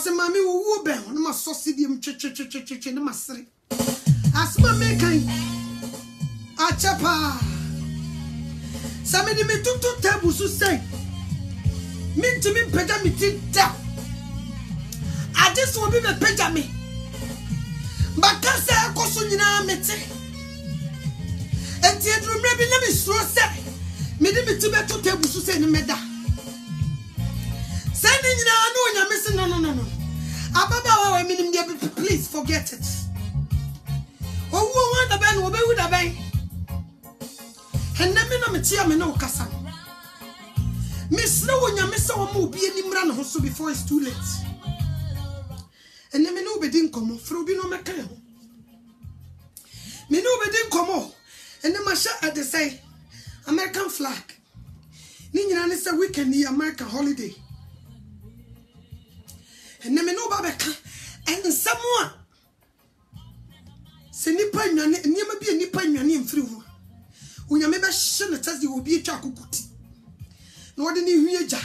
was a mammy who will bear on my saucidium church in the mastery. As my making a chapa. Somebody me took 2 tables to say, me to me, Pejamity down. I just want to be a Pejami. But can't say a cosuna mete. And the other maybe let me slow say, me to be 2 tables to say, Meda. Sending you know you're missing. No. Ababa, I mean, please forget it. Oh, who want the band will be with a bang. And let me know me no Cassan. Miss No when you miss our movie any run also before it's too late. And let me know be didn't come through be no mechanic. Me know be didn't come on. And then my shot at the say American flag. Nina is a weekend the American holiday. And then me know Babeka and someone. Senipa never be a nipa in through. When you remember shun says you will be a chakukuti. No ordinary huja.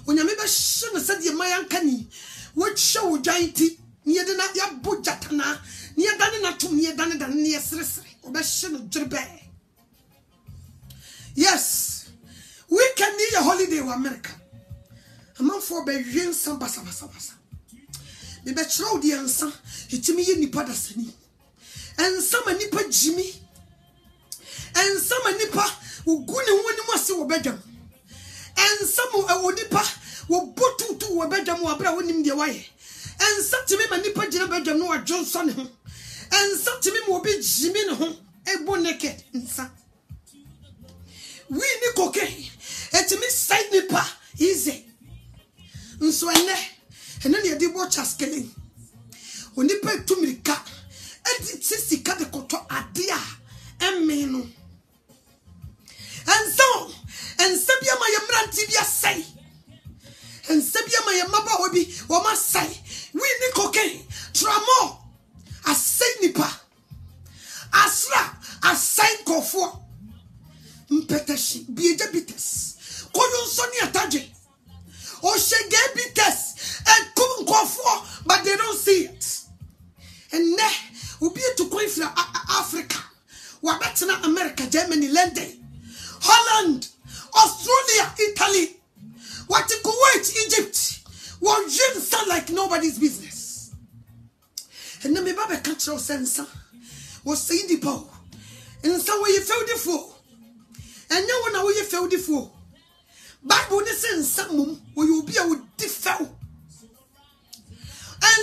When you remember shun said your my uncanny, what show gianty near the night ya bujatana, near Danina to near Danan near Srisri, or Bashun Jerbe. Yes, we can need a holiday in America. A month for Belgian San Basa. The Betro the answer, it's me in the Padasini. And some nipa Jimmy. And some nipa will go in one must see a bedroom. And some will nipa will put to a bedroom or brown in the way. And some to me, my nipa Jim bedroom no Johnson. And some to me will be Jimmy home, a bon naked. We need cocaine. And to me, side nipa easy. And so and then you did watch us killing. When you pay to me, cat, and it's 60 cat the coto adia, and meno. And so, and Sabia my Amrantibia say, and Sabia my Maba will be, or must say, we need cocaine, tramo, a say nipa, asra, a sign call for Mpetashi, be a debitus, Koyon Sonia Taji. Or she gave me tests and couldn't go for, but they don't see it. And ne will be to Queensland, Africa, Wabatina, America, Germany, London, Holland, Australia, Italy, what Kuwait, Egypt, will Jim sound like nobody's business. And then my Baba cultural sensor was saying the power. And some way you felt the fool. And no one know you felt the fool. Bible says some where you be a differ. And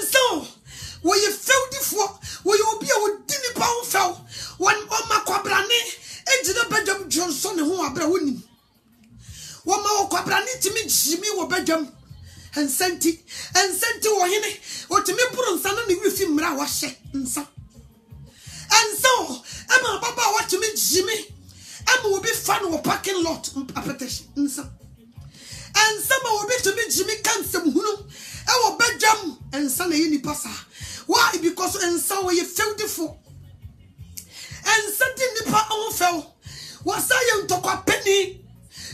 so where you felt before, where you be a dinny pound fell, when Oma Quabrani, Edna Bedam Johnson, who are Browning. One more Quabrani to me, Jimmy or Bedam, and sent it, or him, or to me put on Sunday with him, Rawashe, and so. And so, Emma Baba, what to me, Jimmy, Emma will be fun or parking lot, and so. And some will be to me Jimmy Cansam Hulu, our bedroom, and Sunday in the passa. Why? Because and so you felt the fool. And something the part fell. Was I to a penny?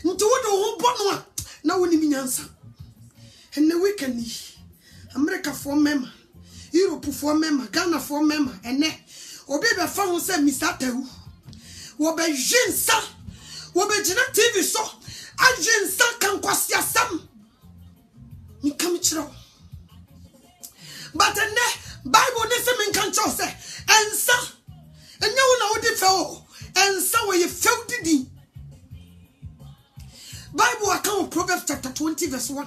Into what whole bonwa? Now we need answer. And the weekend, America for member, Europe for member, Ghana for member, and ne, or baby found said Mr. Tehu. What by Jensa? What by Jenna TV so? Agent Sankan Kwastia Sam. You come true. But the Bible doesn't can say, and so, and you know the fellow, and so where you felt it. Bible account Proverbs chapter 20, verse 1.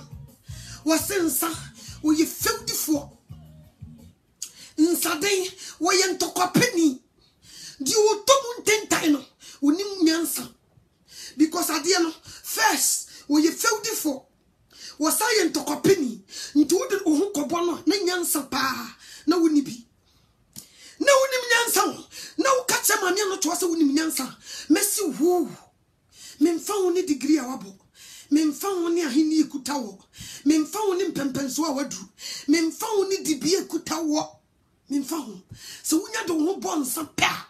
Was saying, sir, where you felt the for. In Saday, where you took a penny. Do you took 10 times? We need answer. Because at the end, first, when you felt it for, was I in talk a penny, into the Uhukobana, Nanyansa pa, no winny be. No Nimyansa, no catch a man not to us a Nimyansa, Messi who, men found a degree awabo, men found near Hini Kutawa, men found in Pempenswa Wadu, men found it to be a Kutawa, men found. So when you don't born some pa.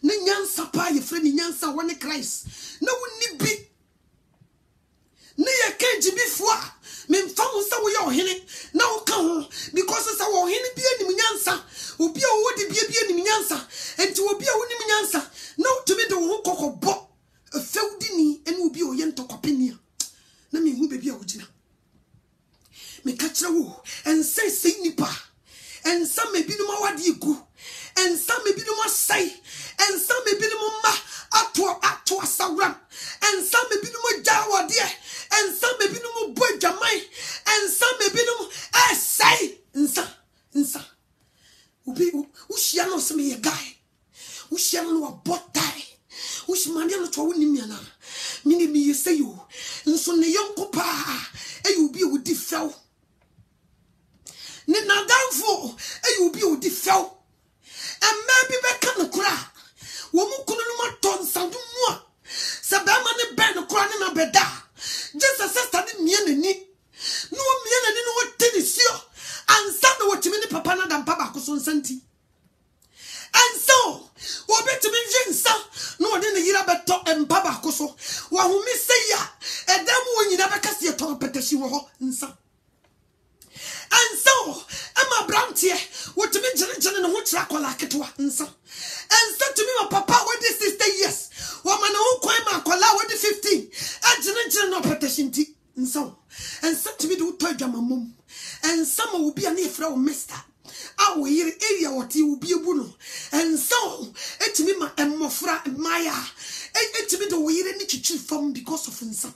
Nanyansa pa your friend Nyansa one Christ. No one need be. Near can't before. Me found some way or henny. Now come because it's our henny be any minyansa. Will be a woody be any minyansa. And to be a winning minyansa. Now to me the hook of bot. A feldini and will be a yento copinia. Let me who be a ujina. Me catch a woo and say nipa. And some may be no more what you go. And some may be no more say. And some may be no more atwa sagram. And some may be no more jawa dear. And some may be no more boy jamai. And some may be no more say. Nsa. Ushiano some me a guy. Ushiano a bot tie. Ushmaniano to win me na. Mini me say you. And so the young copa. And you be with the fell. Nina down for. And you be with the fell. And maybe back on the cry. Woman couldn't turn some more. Sabamani Ben crying a beda. Just a sister in me and me. No me and no what tennis you. And some what you mean, Papa and Papa Coson Santi. And so, what better me, Jensa? No, I didn't hear about talk and Papa Coso. What who may say ya? And then when you never cast your tongue, petition and so. And so, Emma Brantie, what to me, Jen and what track or like it was. And said to me, my papa, what this is the yes. Woman who quite my collar with the 15. And Jen no petition tea. And so, and said to me, do toy my mum. And some will be an if from Mister. I will hear area what he will be a buno. And so, it me my and Mofra and Maya. And to me, the way you need to choose from because of himself.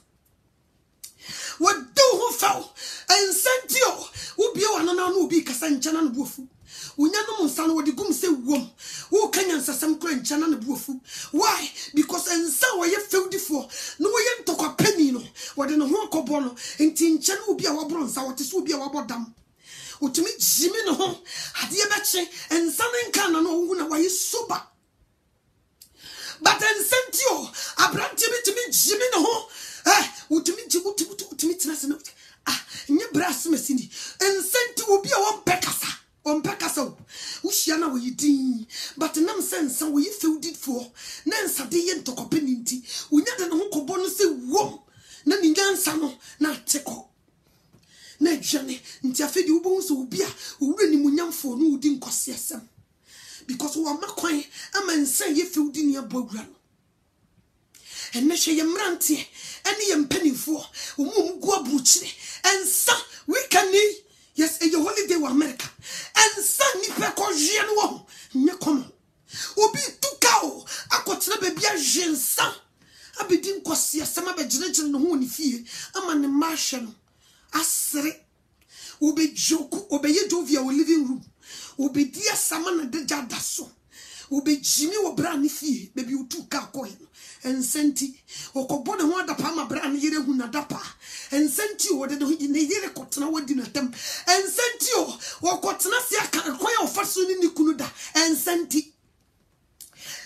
What do who fell and sent you will be one and will be Cassanjan and Woofu. When you son what the gum say wom, who can answer some crank chan and Woofu? Why? Because and so you felt before no way to a penny no, what in a honko bono, and Tin Chan will be our bronze, our tis will be our bottom. What to meet Jimmy no home, had you betche and son and cannon no why is sober. But then sent you, I brought Jimmy to meet Jimmy no home. What to meet you your brass messini, and sent to be a one peckasa, Ushiana will you ding, but nonsense, so we filled it for Nansa de yen to copinity. We never know who bonus say wom, Nanny Gansano, not teco. Nay, Johnny, Ntiafedi Ubons will be a who really munyam for no didn't cost yes. Because we are not quite a man say you filled in your program. And measure your mranty, any and penny for whom go butchery, and son, we can need, yes, a holiday with America, and son, Nipper Giano, Nacomo. Will be too cow, I got never be a gen son. I begin to see some of the generation who in fear, a man in Martian. I say, will be joke, obey it over your living room, will be dear Saman and the Jadasso, will be Jimmy or Brandy fee, maybe you took a coin. And sent it, or Cobona Wanda Pama Brand Yere Hunadapa, and sent you what they do in the Yere Cotana what dinner them, and sent you, or Cotanasia can acquire Fasun in the Kunuda, and sent it.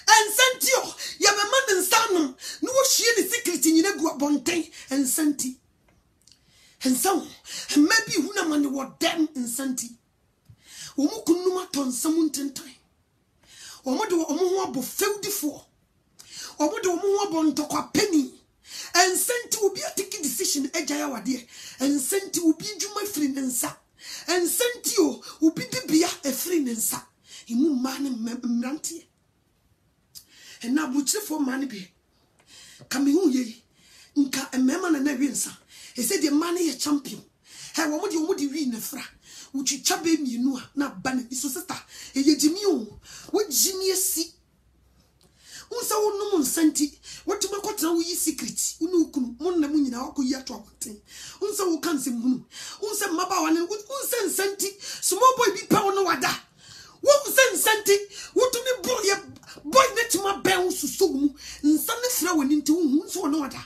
And sent you, Yamaman and Sanum, no she the secret in Yegua Bonte, and sent it. And so, and maybe Hunaman were them and sent it. Umukunuma ton Samunten time. Omodo Omuabo failed before. Or would the woman to a penny and sent to be a taking decision, Ejaya dear, and sent to be you my friend and sa, and sent you who be the beer a friend and sa. He moved man and Mranti. And now butcher for money be coming ye, Nka and Memman and Evinsa. He said the money a champion. How would you win a fra? Would you chab him, you know, not ban it, so sister, a Jimmy, what Jimmy see? Unsa wono nsanti watu makotena wo yi secret unukunu monna munyina wako yi ato akoten unsa wo kanse munu unsa maba wane unsa nsanti small boy bi pa wono wada wo unsa nsanti wotu ni boy netima ben susu mu nsa ne fra woni nti unsa wono wada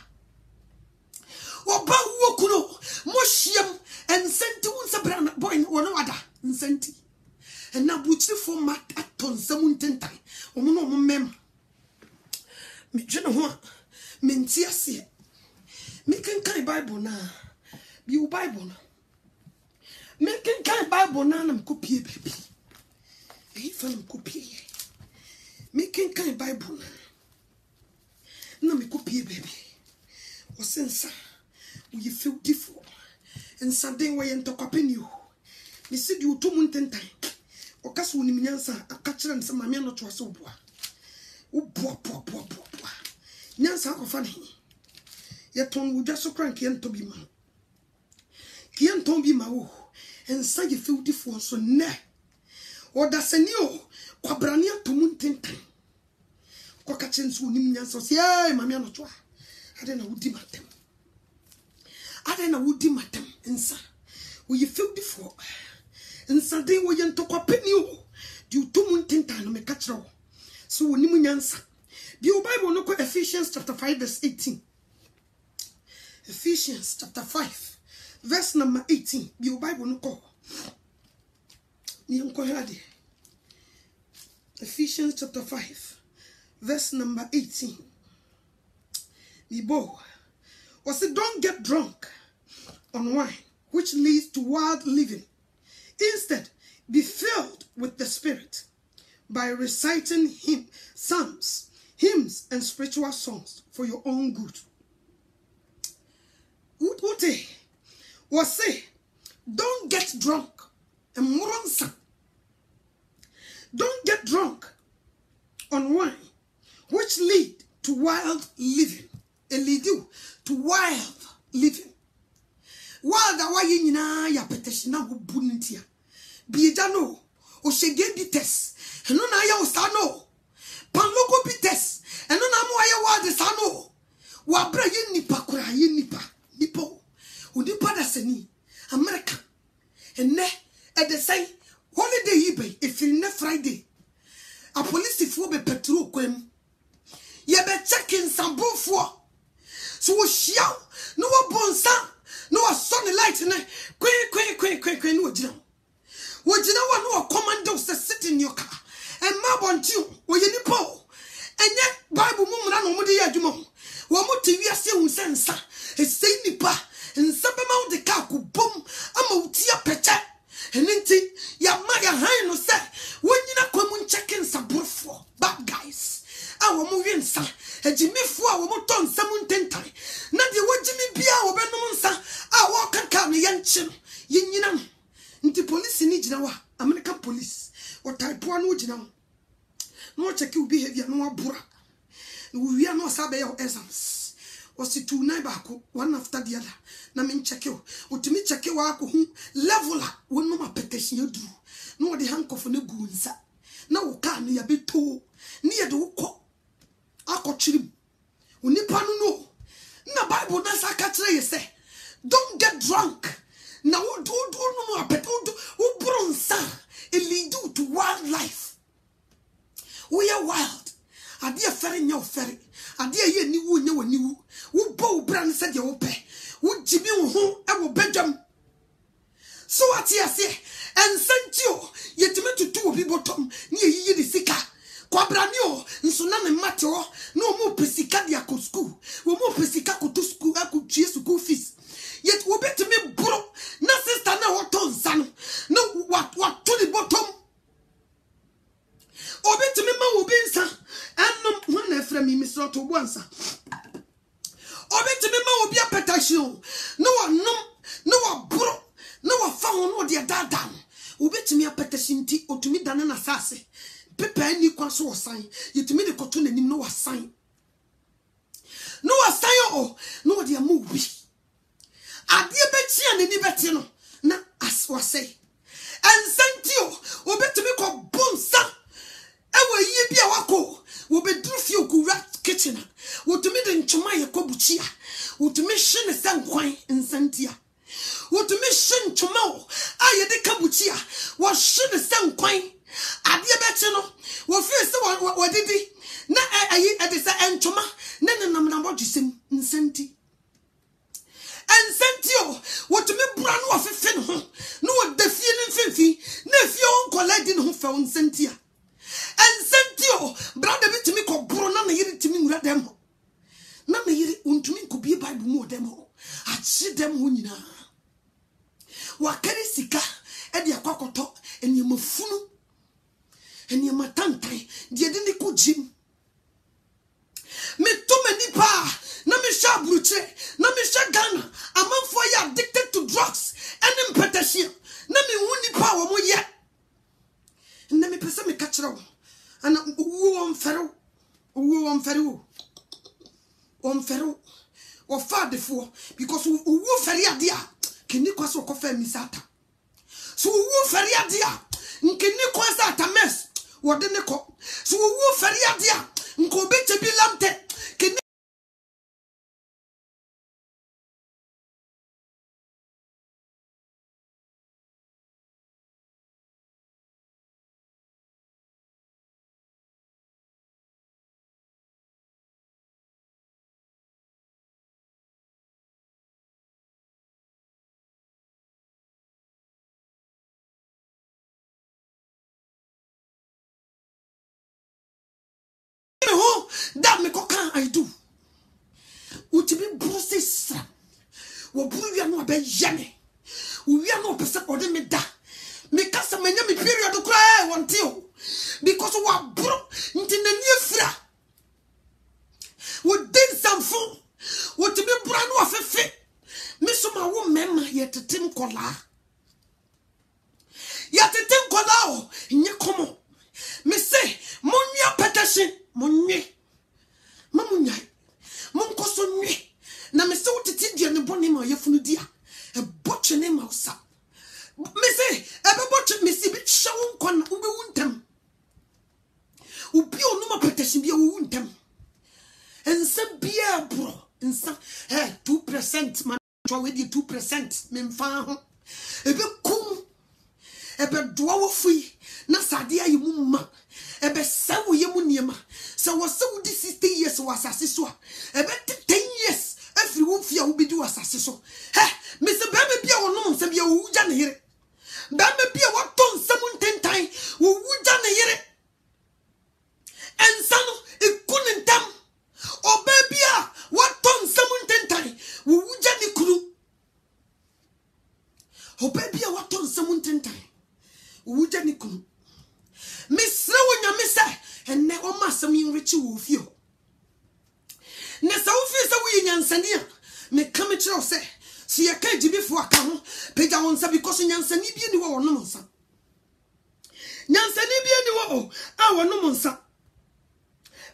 oba wo kuno mo hiem nsanti unsa bra boy wono wada nsanti na buchiri for mat aton samuntentan omuno omem me jeno ho menti ase me kan Bible na bi u Bible na me kan Bible na na mkopie baby e fa na mkopie me kan Bible na me kopie baby o sensa we feel different and Sunday way and talk up in you. You said you 2 months in time. Or Castle Nimiansa, a catcher and some mamma to a soba. Oh, poor. Nansa of funny. Yet one would just so cranky and to be man. Kian to be my and say you feel different so ne. Or that's a new quabrania to mountain time. Cockachins who Nimiansa, yeah, mamma not try. I don't know who did them. I don't know who did them, and sir. Will you feel before? And Sunday, we yan talk up in you. Do 2 months time me catch row. So when you answer. The Bible no Ephesians chapter 5 verse 18. Ephesians chapter 5 verse number 18. The Bible no call. Ephesians chapter 5 verse number 18. The boy was it don't get drunk on wine, which leads to wild living. Instead, be filled with the Spirit by reciting psalms, hymns, and spiritual songs for your own good. Ute was say, don't get drunk and moronsa. Don't get drunk on wine, which lead to wild living. It lead you to wild living. Wild away in ya petition now buntia. Be jano o shege bites. And no na ya osano. Panlogo bites. And no na mo ya wa de sano. Wa bra yin nipa kura yin nipa. Nipo. Unipa da seni. America. And ne at the say holiday ibe if you ne Friday. A police if be petrol kwem. Ye be checking some bufo. So we shout no bonsa. No sunny light in it. Queen, no jam. What you know, no commandos that sit in your car and mob on you, where you nipple. And yet, Bible woman, I know the Adumon. One more TV, I see who sends, a say nipa, and some amount the car could boom, a motia petcha. And then, ya Maya Hino said, when you not come checking some for bad guys. Our moving son, a Jimmy for our ton, someone 10 times. Not the word Jimmy Bia or Benomonsa. I walk and come the young chin. Yin the police in Nijinawa, American police, or type 1 would you know. No check you behavior, no bura. We are no sabe or exams. Was it 2 neighbor, one after the other. Namin check you, or to me check you who level up one more petition you do. No, the handcuff on the goonsa. No, can you be too near the woko. I got chim. Unipanu no. Na Bible that's a catch say. Don't get drunk. Now do no more but who bronza it lead you to wildlife. We are wild. A dear ferry no ferry. A dear ye new who bow brand said you pay. Would Jimmy who ever bedroom. So what you say and sent you yet to 2 people tom near ye the sika. Quabranio, Nsuname Mateo, no more Pesica diaco school, no more Pesica to school, I could chase school fees. Yet will bet me bro, no sister, no what on son, no what to the bottom. Or bet me ma will be son, and no one from me, Miss Roto once. Or bet me ma will be a petition, no bro, no found what dear dad done. Will bet me a petition tea or to me than an assassin. Pepe ni kwa so sign yet me the cotton and no sign oh no dia movie adie beti and ni beti no na as was say and sent you obet me ko bonsa e we yi bia wako wo be drufie okura kitchen wo to me the nchoma ye ko buchia wo to me hye ne sankwan nsantia wo to me hye nchoma aye de kabuchia wo hye ne sankwan adie beti no wo feel say wo didi na ayi e de say enchoma na nam bodusem nsanti ensentio wo to me bra no afefe no ho no wo da fie ne mfimfi na fie on collect no ho fa nsantia ensentio brother bi timi ko bro na yiri timi ngura dem ho na yiri untumi ko bi bible mu dem ho achi dem ho nyina wa kare sika e de akwakoto eni mafunu eni matantai de de ko jim me to many pa na me sha bruche na me sha Ghana amanfo ya addicted to drugs ene mpetahye na me hu nipa wo mo ye na me pese me ka kire wo ana wo mfere wo o fadefo because wo fere ade a kini kwaso ko fa misata so wo fere ade a nkini kwaso atames wo de ne ko so wo fere ade a nko beche bi lamte kini that me can I do uti be bruises wo buru wi no be yeme we are no person ode me da me kasa manya me period kra wonte o because wa buru nti na ni afira wo din samfo wo ti be bura no afefe me so ma wo mema yetetem kola o nye komo me say monnya petashin monye mamunya monkoso nwe na me se wotiti dia ne bone ma yefunu dia e botche ne ma usa me se e be botche me si bi shawo nkon ube wuntem ubi onu ma petashin bia wo wuntem ense bia bro ensa 2% man twa we di 2% me mfa ho e be kum e be doa wo fui na sade ayi mu ma ebe sawo ye mu niema se wo se wo di 60 years wo asase so ebe 10 years afri wo fia wo bidi wo asase so me se ba me bia wo no se bia wo uja ne yire ba me bia wo ton se mu ntentan wo uja ne yire ensano ikunin tam o ba bia wo ton se mu ntentan wo uja ne kuru o ba bia wo ton se mu ntentan wo uja ne kuru Misre wonya misa enne o masam yinrichi wo fie ho ne sa wo fie sa wo nyansani a me kam kire se si ye ka jibifo aka ho peja won sa because nyansani bi ni wo no nsa nyansani bi ni wo a wo no nsa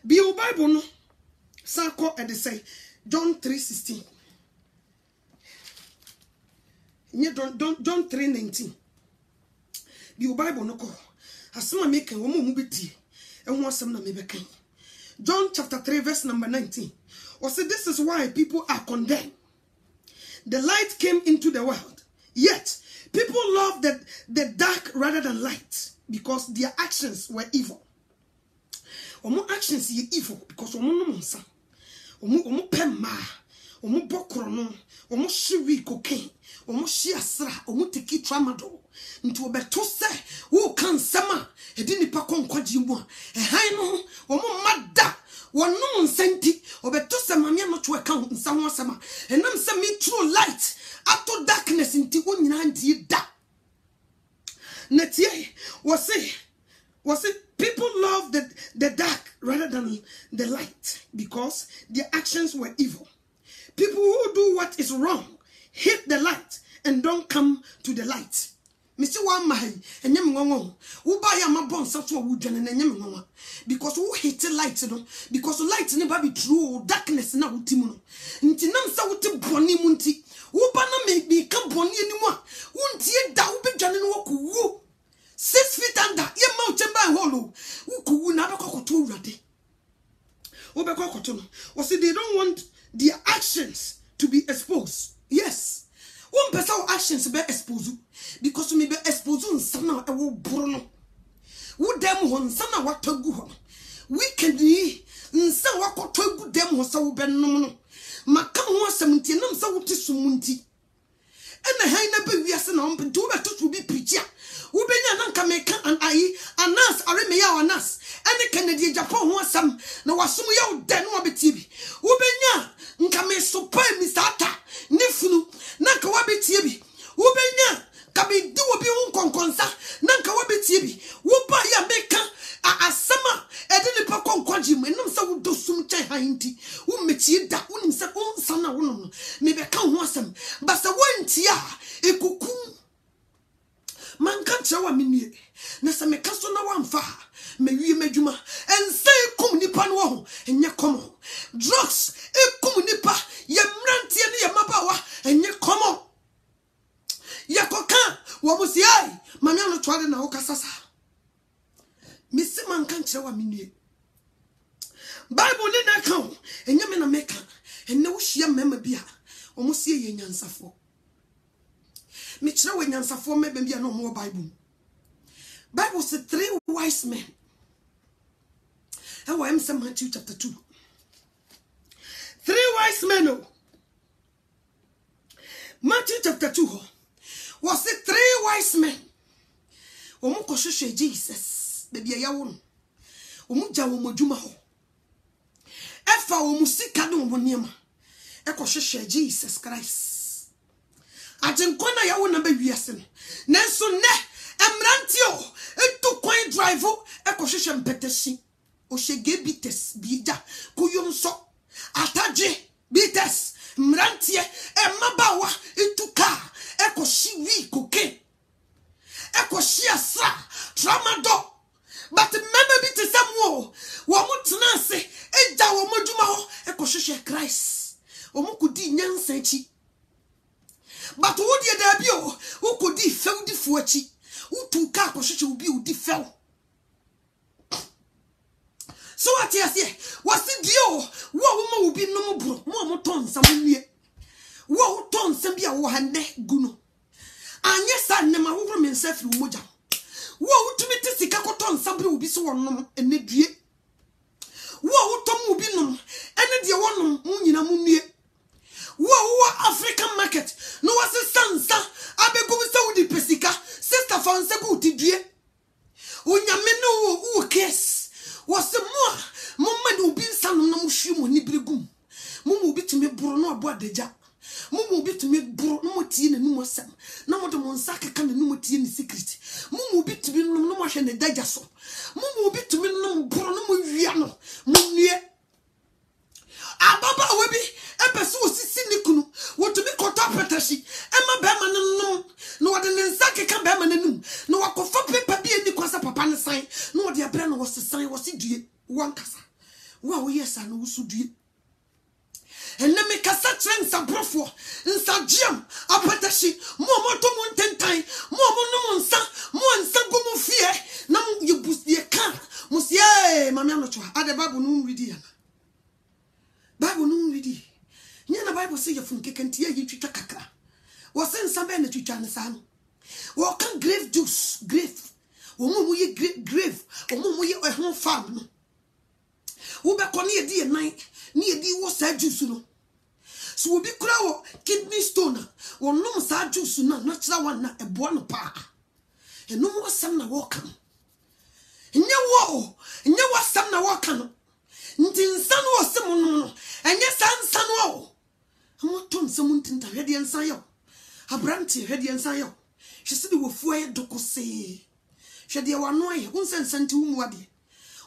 bi o bible no sa ko e de say John 3:16 nye John 3:19 bi o bible no ko asema meken wo mu beti ehun asem na mebekan John chapter 3 verse number 19 or say this is why people are condemned. The light came into the world, yet people love the dark rather than light because their actions were evil. Omo actions ye evil because omo no monsa omo pemma omo bokro no omo shiwi cocaine omo shi asra omo teki tramadol nti obeto se wo kan sama edi nipa konkwaji mu a han no omo mada wonum nsenti obeto se mamia no to account nsa ho sama enam se me true light ato darkness nti wonyina nti da netie was it people love the dark rather than the light because their actions were evil. People who do what is wrong hate the light and don't come to the light. Mr. One my and yam who buy a mabon such a wood and yam because who hate the light because light never be true darkness now timuno. Intinam sauti boni munti who banna may become boni anymore. Won't ye da be janin walk woo 6 feet under ye mount chamber hollow who could never cock to ready. Was it they don't want their actions to be exposed? Yes. One person actions be exposed because me be exposed sana e wo bruno wo dem ho sana watagu ho weekend yi nsa wakotagu dem ho sa wo bennom no maka ho asem nti nam sa wo ti sumunti ena han na be wiase na ompenti wo beto to bi preacher wo benya na nka meka an ayi anas are me ya anas ene Kennedy Japan ho asem na wasum ya wo den wo betie bi wo benya nka me sopa mi sata ne funu na nka wa betie bi wo benya ka be di wo bi ho konkonsa na nka wa betie bi wo ba ya meka asama edele pa konkwaji mu enum sa wo dosum chan hanti wo metie da wo nim sa on sana wo no me be ka ho asem ba sa wo ntia ekukum chewa minye na se me kaso na wamfa me wie madwuma ense kum nipa no ho enye komo drugs kum nipa ye mrantie ne ye mabawa enye komo yakoka wo musiai mame ano twade na wo kasasa misi man kan chewa minye Bible ni na kan enye me na meka enne wo hia mema bia o musie ye nyansafo me kire we nyansafo meba bia no mo Bible said 3 wise men. And I'm saying Matthew chapter 2. 3 wise men. Oh. Matthew chapter 2. Was it 3 wise men? Omo koshoshe Jesus. Baby ya won. Omo ja wo modwuma ho. Efa wo musika no wo niema. E koshoshe Jesus Christ. Ajenkona ya wo na ba wiase no. Nanso ne emrantio etu kwan drive e koshoshe mpetesi. O shege bites bija kuyum so ataje bites mrantie e mabawa etuka e koshi wi koke e koshi asra tramadol but remember bites samuo wo mutena se eja wo modwuma ho e koshoshe Christ o mukudi nyansa chi but wo die da bi o wo kodi fewdi fuachi utuka koshoshe ubi udi few. So what you say? What's the deal? What will be no bro? More ton some year. What ton some be a wahande guno. And yes, I never over myself through moja. What to me to see cacoton somebody will be so on and the dear. What Tom will be no and the one moon in a moon year. What African market? No, was a son, sir. I be going so with the Pesica, sister found so good, dear. When you know who cares. Was the more moment will be some no shimu ni brigum. Mumu be to me bruno aboa deja. Mumu be to me bruno tea and no sam. No more the monsaka can the no tea in secret. Mumu be to me no more than the dijaso. Mumu be to me no bruno viano. Munie Ababa webi epesu sinikunu. What to be caught up at she. Emma Berman no the Saka can Berman no I could for paper be any cosa papa sign. No dear Brennan was the sign was it one casa. Wow, yes, I know so do you. And let me cassa trends and profo in Sa Jim, a patashi, more to moon 10 times, more no go fear. Now you boost the car. Monsieur, Mamma, at the Bible noon with you. Bible noon with you. Near the Bible say your funky can tear you to Takaka. Was send some energy to Jansan. Walk on grave juice, grave. Woman, we grave, or woman, we a home farm. Who back on near dear night, near the was that juice. So we be crow, kidney stone, or no sad juice, not that one, a buono pa. And no more summer walk on. And no war, and no was summer walk on. Until sun was someone, and yes, son wall. And what told someone to ready and sayo? A branty ready and sayo. She said, we were for a doco say. She had one way, one sent to Mwadi.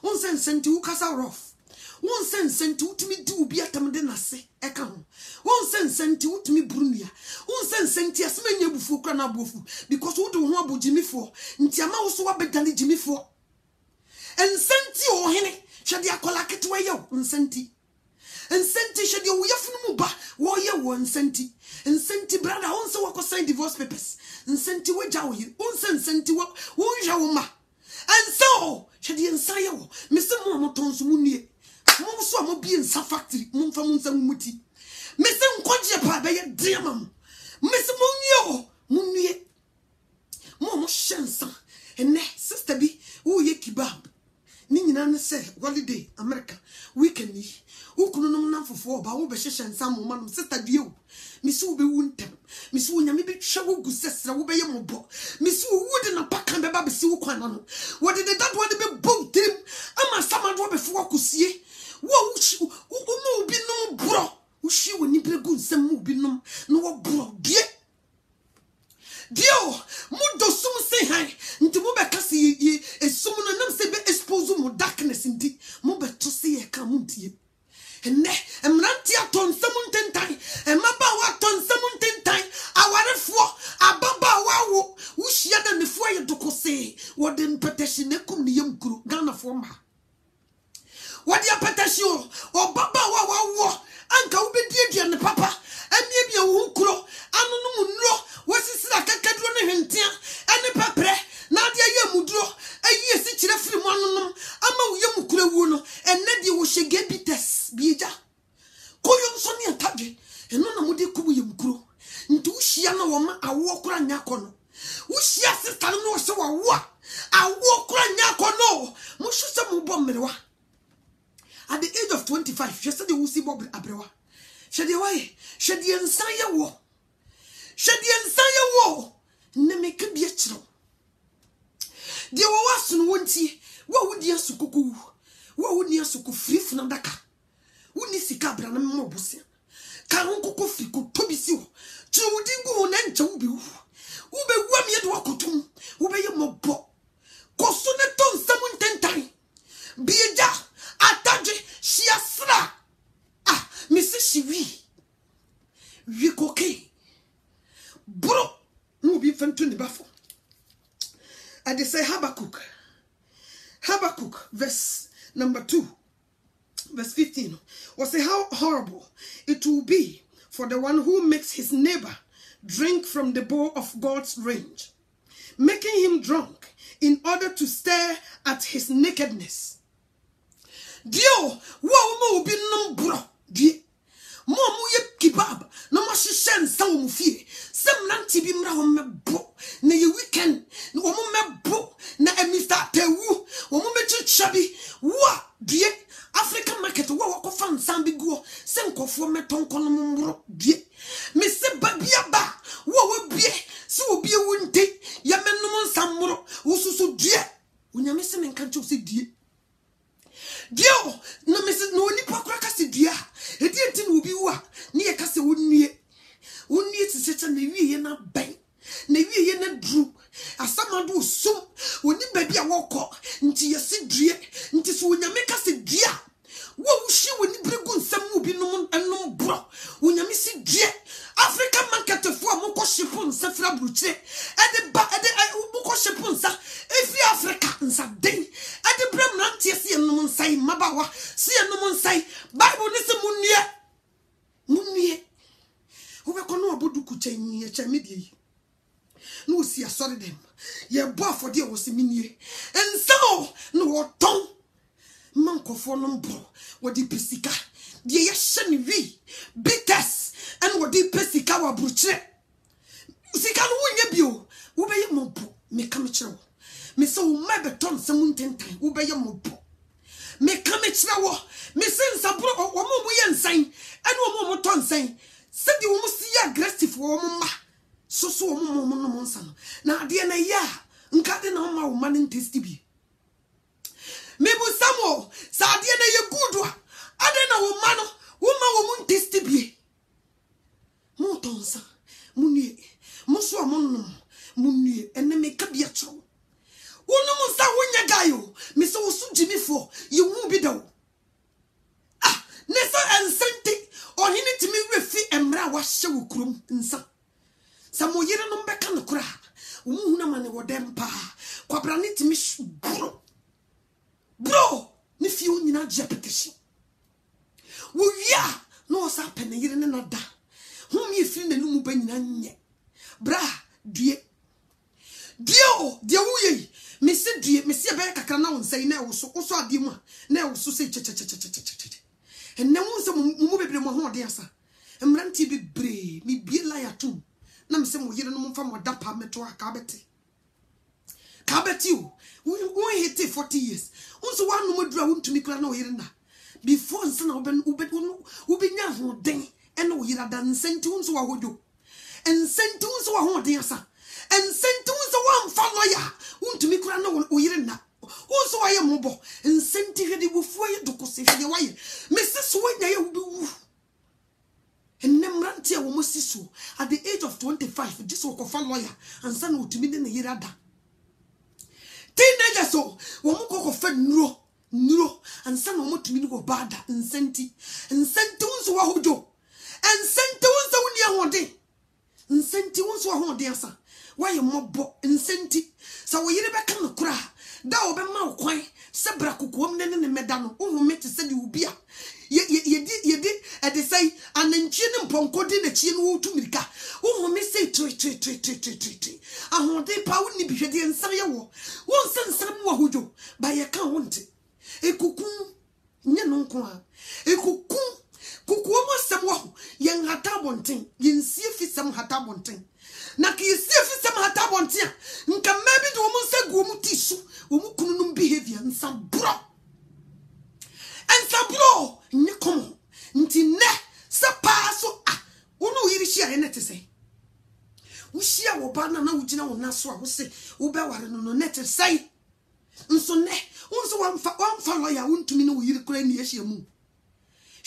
One sent to Casa Rough. One sent to me do be at Tamadena, Ekam. One sent to me Brunia. One sent yes, many before Cranabufu, because who do want Jimmy for? Ntiama also a bed than Jimmy for. And sent you, Henny, shall ya collect away yo, and senti. And senti shall you yafunuba, warrior one senti. And senti brother also walk sign divorce papers. And senti wajawi, one senti what, one jawma. And so, shall you ensayo, Mr. Momotons Munie. Monso mo bi nsa factory mo fa mo nsa muti mese nkwaje pa be ye dear mam mese mo nwie mo shensa ene sister bi wo ye kebab ni nyina ne se holiday America weekend ni ukunu no na fofo ba wo be hyehyɛ mo ma no sister dio mese wo be wuntem mese wo nyame bi hwe wo gu sesra wo be ye mobo mese wo wudi na paka be ba be si wo kwan no wo de that one be boom trim ama samado be fo akosie wo be no bro ushi woni bregu nsem mu bi no no wo bro die dio mu do sum se han nti mu be kase ye esum no nam se be expose mu darkness nti mu be to se ye ka mu ntie enne emranti aton semuntentan emaba wa ton semuntentan awarefo ababa wa wo ushia da nefo ye dokose say what the petition kum ni yam kuru Ghana forma. What the petition or baba wa anka ubedi and the papa and maybe a wukuro anu no was is like a cadron hentia and the pepre nadia yamudro a year sit in a film one ama yamukura wuno and Nadia was she get bites bija koyon sonia tabi and no mudi kubu yamkuro ntu shiana woma awokura nyakono ushia sister no so wa awokura nyakono mushusa mubomrewa. At the age of 25, she said the Usi Bob Abrewa. She the way, she the Ensaya war. She the Ensaya war. Neme could be a child. There was no what would you suku? What would you suku free from Daka? Wouldn't see Cabra and Mobusia? Carunco Fico, Tobisio, Chudingo and Chobu. Ube Wami at Wakutum, Ube Mobo. Cosoneton someone 10 times. Be a jar. Ataje shiasra Mrs. Shiwi Wikoke Bro no be fentuni bafo. I say Habakkuk verse number 2 verse 15 was say how horrible it will be for the one who makes his neighbor drink from the bowl of God's range, making him drunk in order to stare at his nakedness. Dio, wo be no bro, die. Mo ye kebab, no ma shishen sa wo mufie. Sem nanti bi mra wo mebo, na ye weekend, wo mo mebo, na Mr. Tewu, wo mo mechi chabi. Wa die, African market wo ko fan sambi guo, se nkofo meton kono mbro die. Me se babia ba, wo bie, se wo bie wunte, ya menum nsamro, wo susu die. Unyame se menkancho se die. Dio, no Mrs. No Nipa Cracasi dia. It didn't be wa. Near Cassie wouldn't near. Wouldn't need to sit on the wee in a bank. Navy in a drew. As someone do so, when you baby a walk up, into your seat dear, into so when you make us a dear. What was she when you bring on some movie no and no bro? When you miss it dear, African market for Moko Shipun, Safra Bruce, and the back at the Moko Shipunsa, every African day, and the Bramlantia see a no say, Mabawa, see a no say, Bible is a Munie. Who were no Budu Kucheni, a chamidi. No, see, I saw them. Ye boy for dear was a minier, and so no tongue. Manko for number, what the Pesica, the Yashan V, Bitters, and what the Pesica were bruche. Sican win you, obey your mobo, make come a Miss O. Mabeton, some 10 times, obey your mobo. Make come a chow, Miss Sabro or Momo sign, and one more ton saying, said you must see aggressive for Mama. So Monson. Now, dear Naya, and cutting on my money tasty be. Maybe Samuel, Sadiana, you good one. I don't know, man, woman, tasty be. Montonsa, Munie, Moswa Monum, Munie, and then make a biatro. Unomusa when gayo, Miss Osu Jimmy for, you won't be down. Ah, Nessa and Senti, or he need to me with feet and bra wash show crum and some. Some more year no back on the cra. Woman, what them pa, Quabranit miss bro. Bro, if you in a jeopardy. Well, yeah, no, what's happening here in another. Whom you feel the new benny. Bra, dear. Dear, we, Mr. Dear, Mr. Becca can now say now, so also a demon, now so say and now some movie more dear sir. And Ranty be brave, me be liar too. Nam some year no from what that metro cabety. Cabety, we hit 40 years. Also, one more drown to me, no here before son of an Ubinya who ding and no here than centunes or would do. And centunes or what dear sir. And centunes or one follower, won't to me crano or here now. Also, I am mobile and sent you before you to say your way. Mrs. Sweet, you do. And Nemrantia almost so at the age of 25, this walk of a lawyer and son would to me in a year. Teenagers so Womoko fed no and some more to me go bad and senti and centunes wahojo and centunes only a one day and centunes were one day, sir. why you mobo insenti sa wo yire beka no kura da wo be ma wo kwan se bra kokom ne ne meda no wo meti se de ubi a ye de say ananchi ne mponkodi na chi ne wo tumirika wo me say tri ahode pa wo ni bihwede nsam ye wo nsensem wo hojo ba ye ka wonte ekukun nye no nko a ekukun kukuo mo sem wo ye hata bonten ye nsie fi sem hata bonten na ki nsie fi sem hata bonten a nka mabi de wo mo nsa guo mu tisu wo mu kunu no behavior nsabro nye komo nti ne se paso wono yiri hia ene te se wo hia wo ba na wo gina wo naso a wo se wo be ware no net sei nso ne wonso wamfa lawyer wontumi ne wo yiri kura ni ahia mu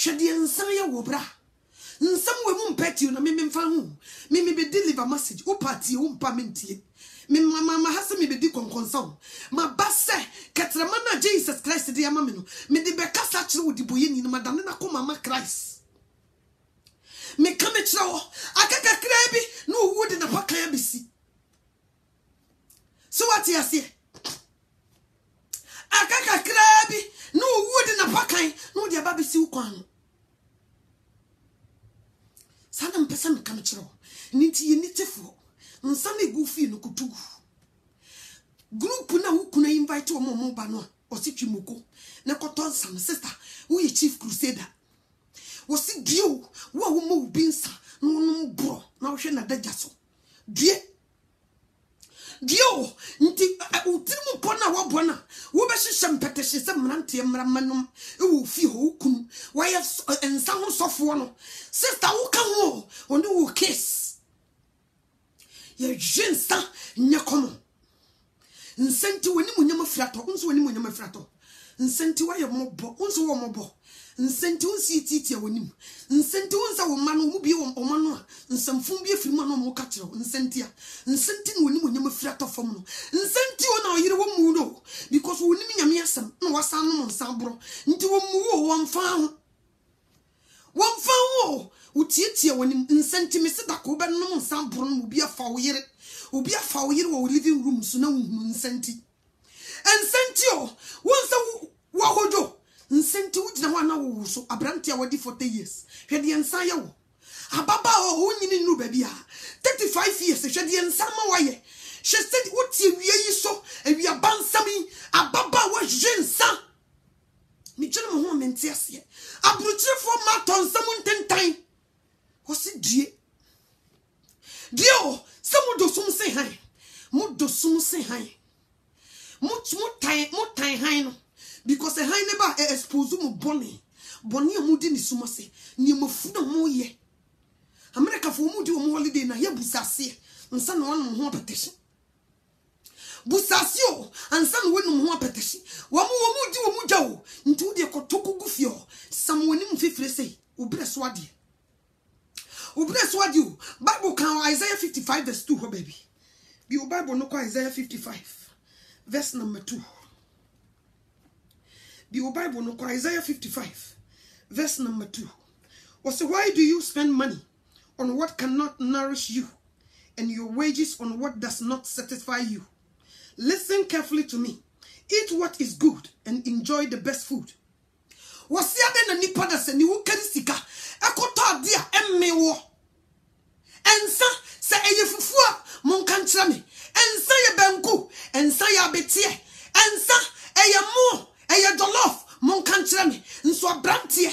hwede nsan ye wo bra nsam we mu mpati na me mfa hu me be deliver message wo party wo mpa mentie me mama hase me be di konkonsa ma base ketrema na Jesus Christ de ama me no me de be kasa kire wo di boye ni na madane na ko mama Christ me ka me kire wo akaka kra bi no wo de na pakan bisi so what you say akaka kra bi no wo de na pakan no de ba bisi wo kwan sana mpesa me ka me kire wo niti ye nitefo nsane gufi no kutugu group na wukuna invite omo ba no ositwi moko na koton sam sister wo chief crusader wo si dio wo mo binsa no bro na wo hwe na daja so dio nti utirimu pona wo bona wo be hyehyem petehye se mrante mramanom e wo fi ho kunu wo ye ensa ho sofo no sister wo ka ho oni wo case ye jensa nyakomo nsenti woni munyama frato unso woni munyama frato nsenti wa ye mobo unso wo mobo nsenti unsi titi woni nsenti unsa wo manu mu bi wo omanu a nsamfum bi afiri manu mo ka kire nsenti woni munyama frato fom no nsenti wo na oyire wo mu no because woni nyame asem na wasan no nsabro nti wo mu wo wamfa wo utietie woni nsenti mesida ko be no nsabro no bi afa wo yire obi afa wo yire wo living room so na wo nsenti wonsa wo hojo nsenti wo gina ho na wo so abrante a wadi 40 years hwede ensa ye wo ababa wo nyini nu ba bia 35 years hwede ensa ma waye she said wo tie wie yi so awia bansami ababa wo jensa mi jena mo ho menti ase abruchefo ma tonsam ntentan wo si dio some do sum say han mo do sum say han mo tan han no because the han never expose mo boni mo di ni sum ase ni mo fu na mo ye America fo mo di mo holiday na ye busase nsa na won ho petition busasio ansa na won ho petition wo mo di wo mo jawo nti wo de kotoku gufio samwoni mfefire sei obreso ade Bible can Isaiah 55 verse 2 baby. Your Bible no Isaiah 55 verse number 2. Your Bible no Isaiah 55 verse number 2. Was why do you spend money on what cannot nourish you and your wages on what does not satisfy you? Listen carefully to me. Eat what is good and enjoy the best food. Was the nipa da se ni wo karisika ekoto dia emmewo ensa se eye fufua monka nkyere me ensa ye banku ensa ya betie ensa eye mo eye dolof monka nkyere me nso abrantie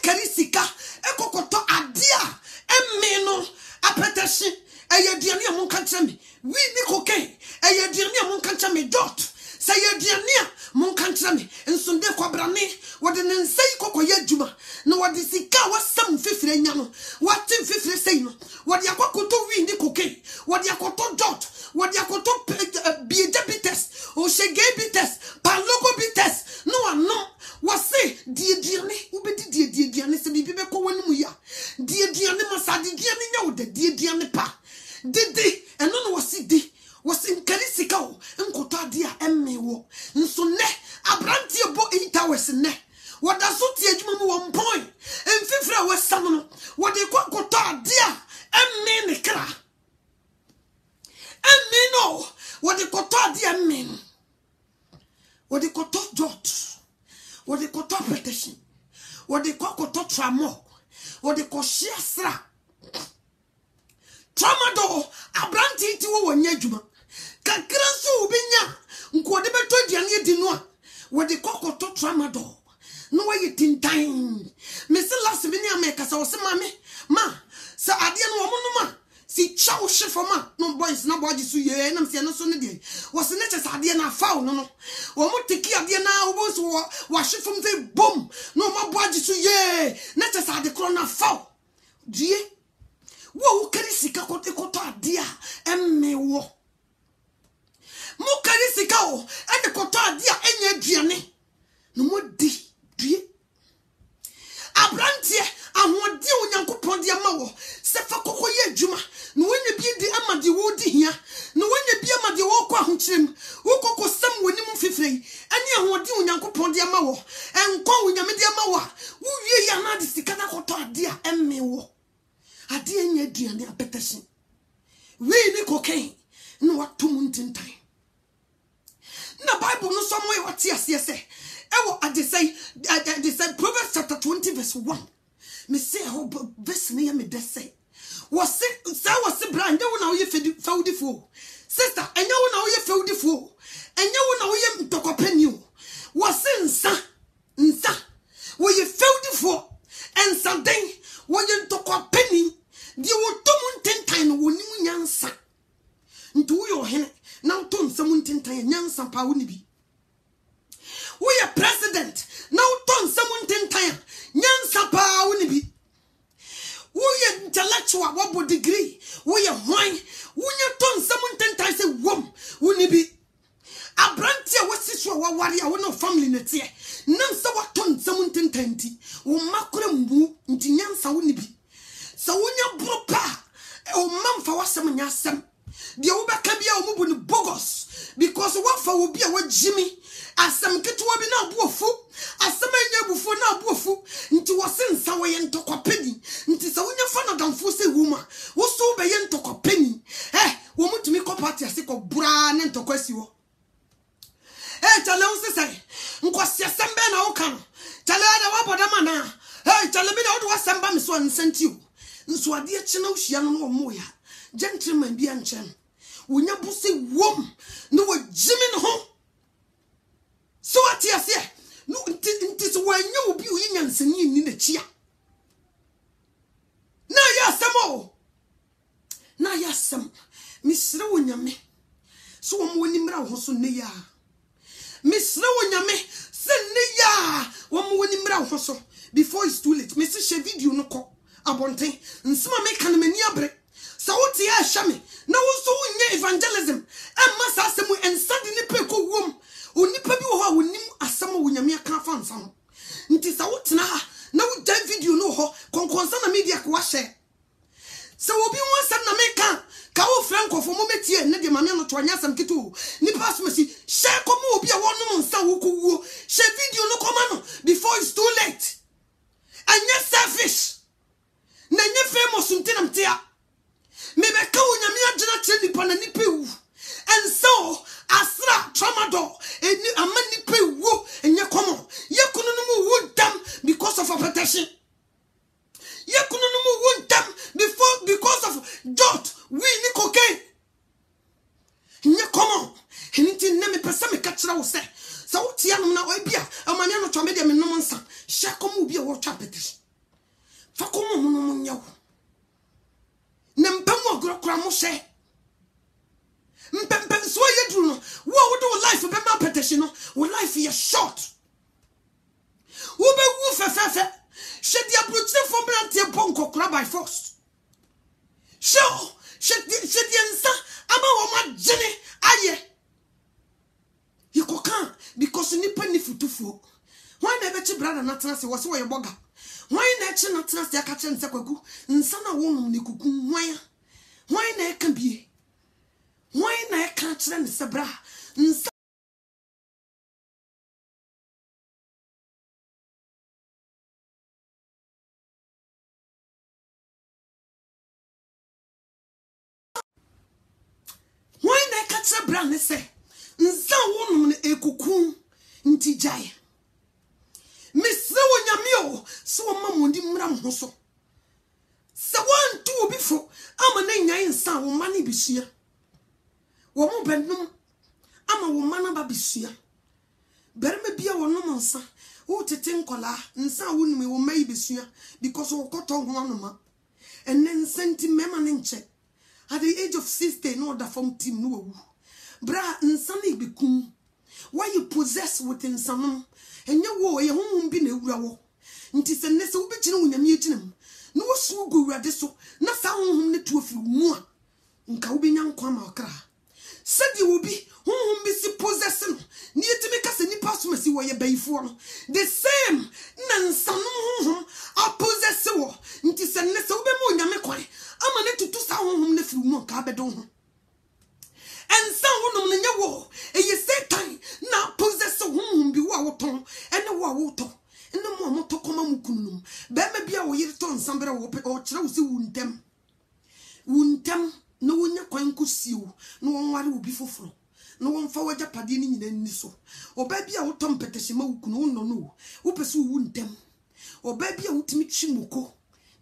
karisika ekokoto adia emme no apetashi eye diane a monka nkyere me wi ni koke eye diane a monka nkyere me dot say ye diane a monka nkyere me nso de kwabrane wode ne nsai kokoye adwuma na wode sika wasam fefire nya no watim fefire sei no wode akokoto wi ndi koke wode akoto dot wode akoto bieje bites o shege bites palogo bites no ano wase diediane ubedi diediane se bibi be ko wani mu ya diediane masadi diane nya wo de diediane pa didi eno no wase di wase nkari sika o nkoto ade a emmewo nso ne abrantie bo 8 hours ne wada so tie adwuma mu 1 point emfifra wasam no wade kokoto ade a emme ne kra What they call top dot. What they call top protection. What they call tramo. What they call shiasra. Tramadol, a brandy to one yajuma. Kakransu binya. Unko de beto dianye dinwa. What they call tramadol. No way you tin time. Mr. Last Vinia makers or some mammy. Ma, Sir Adian woman. See chow shit for ma. No boys, no body so ye and I'm saying no son day. Was the next Adiana found no. Or more take care of the now was wash it from the boom. No more body so ye. Net as I the corner foul. Dear. Wo kari sika kote kota dia emme wo. Mo kari sika o ene kota dia enye duane. No mo di due. Abrantie ahode onyankopon dia ma wo. Se fa kokoye adwuma. No wenye bi di amade wo di hia. No wenye bi amade wo kwa ahokyerem. Wo kokosam woni mu fifrei. Ene ahode onyankopon dia ma wo. Enko onyame dia ma wo. Wo wie ya na di sika na kota dia emme wo. Adi enye duane apetesen. We ni cocaine. No what 2 months in time. Na Bible no somewhere what ase say. Ewo ade say Proverbs chapter 20 verse 1. Me say ho verse na me de say. Was brand you na wo ye feudifo. Sister, enye wo na wo ye feudifo. Enye wo na wo ye mtokopani. Was nsa. Wo ye feudifo. Ensa den wo ye mtokopani. Di wo tomu ntentan wo ni nyansa ntu wo yo hene na wo tom samu ntentan nyansa pa wo ni bi wo ye president na wo tom samu ntentan nyansa pa wo ni bi wo ye intellectual wo bo degree wo ye hwan wo ye tom samu ntentan se wom wo ni bi abrantie wo siswo wo ware a wo no family ne tie nam se wo tom samu ntentan ti wo makore mbu nti nyansa wo ni bi. So when you broke o man for wasam nyasam de wo beka bia o mubu ni bogus because what for will be a what Jimmy asam ketuwa bi na abuofu asam anya bufu na abuofu nti wose nsa wo ye ntokopeni nti so wonya fa na damfo se wuma wo so be ye ntokopeni wo mutumi ko party ase ko bra na ntokwasi wo chale wo se sai nkwasi asam be na wo kan chale ada wa bodama na chale bi na wo wasam ba me so nsanti o nso ade chena ohia no mo ya gentleman bi anchem wonya buse wom no wo jimi no ho so ati ase no nti so wanya obi oyinya nsani ni na chia na ya sam misre wonyame so wo mo ni mra ho so ne ya misre wonyame se ne ya wo mo ni mra ho so before it's too late me se share video no ko abonten nsema me kan mani abre sa wote ya hwame na wo so wonye evangelism emma sa asemu ensade ni pe ko wom onipa bi wo ha wonim asem wonyame aka fa nsa ho nti sa wotena ha na wo dan video no ho konkonsa na media ko wa share sa obi won asem na me ka wo franco fo mo metie ne de mame no to anya asem kitu ni pass me si share ko mo obi a wonom nsa wo ko wo share video no koma no before it's too late anya selfish na nye famous ntinam tia me be ka wonyame agina kire nipa na nipa wu and so asra tramadol eni amani nipa wu enye komo ye kunu no mu wu dam because of protection ye kunu no mu wu dam because of dot we ni cocaine enye komo enti na me pesa me ka kire wo se so wotia no na obia amani no twame de me nom nsa hye komo bia wo twa petition fakomo muno nyawo nempam ogro mo she mpempem so yedru no wo do life be ma petition no wo life is short wo be wu fefefe she dia brochire for brantie bonko kra by force she dia nsa ama wo ma jene aye yikokan because nipa ni futufuo why na be chi brother na tena se wo se wo ye boga why na chi na tena se aka che nse kwagu nsa na wo num ni kuku why na eka bie why na eka kire ne se bra nsa why na eka kire bra ne se nsa wo num ne ekuku jai. Miss Nyamio, so mammundi mram hoso. Se 1 2 before, I'm a name in San Womani Bishia. Woman Benum, I'm a woman babishia. Better be a woman, son. Oh, to think kola, and some women will maybe see because of cotton one. And then sent him in check. At the age of 60, no other from Tim no. Bra and sunny become. Why you possess within some, and your war, your home been a row. Ntis a nest will be in your mutinum. No so go radiso, not sound home to a few more. In Kaubian Kwama cra. Said you will be whom be possessing near to make us any passmacy where you bay for. The same Nansan are possessor. Ntis a nest will be more yamequai. I'm a little to sound home the few more cabedon. And someone in your war, and you say time now possess a woman be water and a water. And the moment to come on Mukunum, Bama be a way to turn somebody or Chelsea wound them. No one quite could see you, no one will be for flow. No one forward Japadini in Nisso. Or baby out Tom Peteshimo no, who pursue wound them. Or baby out meet Shimoko.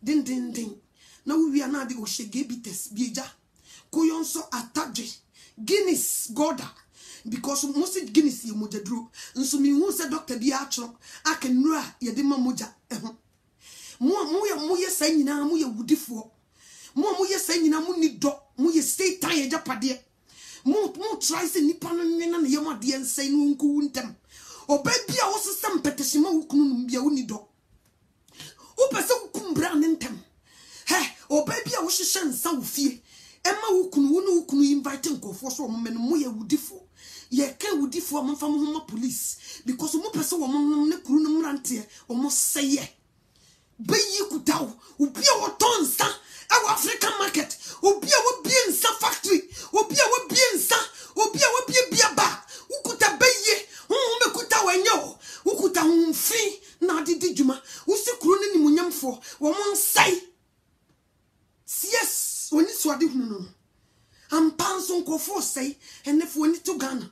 Ding. Now we are not the Oshegebites, Bija. Koyonso Ataje. Guinness Goda because most Guinness you moja drew and so me who said Dr. Biatro I can ra yedima moja mo saying na mo ye wudifo mo saying na mo ni do mo ye stay time ya japade mo try say nipa no nwena na yema de nsay no nku ntem obabia wo sesam peteshima wukunu no bia woni do wo pese wukumbra ne ntem he obabia wo hyehyɛ nsa wo fie Emma wukunu inviting go for so moment mo ye wudifo ye ka wudifo am fa mo police because mo pese wo mo ne kuru no mrante o mo seye beyi kutaw obi a wo tonsa e African market obi a wo bie nsa factory obi a wo bie nsa obi a wo bie bia ba ukuta beye me kuta wanyo ukuta humfi na didi djuma usi kuru ni munyamfo wo mo nsai yes when it's what you I'm panson kofo say, and if we need to Ghana.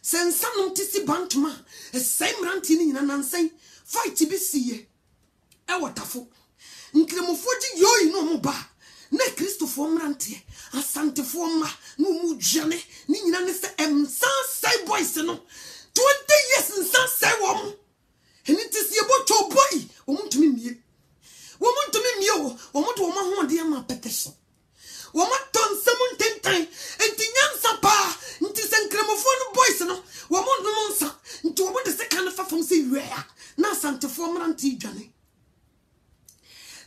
Send some tisi bantma, a same ranting in an say, fight to be see. A waterful. Nklemofoji yo no mo ba. Ne Christopher Rantie, a Santa Forma, no mu jane, Nina san say boys no. 20 years and san say woman. And it is your boy boy, woman to me. Woman to me, woman to woman who dear my petition. Woman ton someone 10 times, and Tinyansa pa, into some gramophone boys, no, woman no monsa, into woman the second of from say rare, na Santa Formanti Johnny.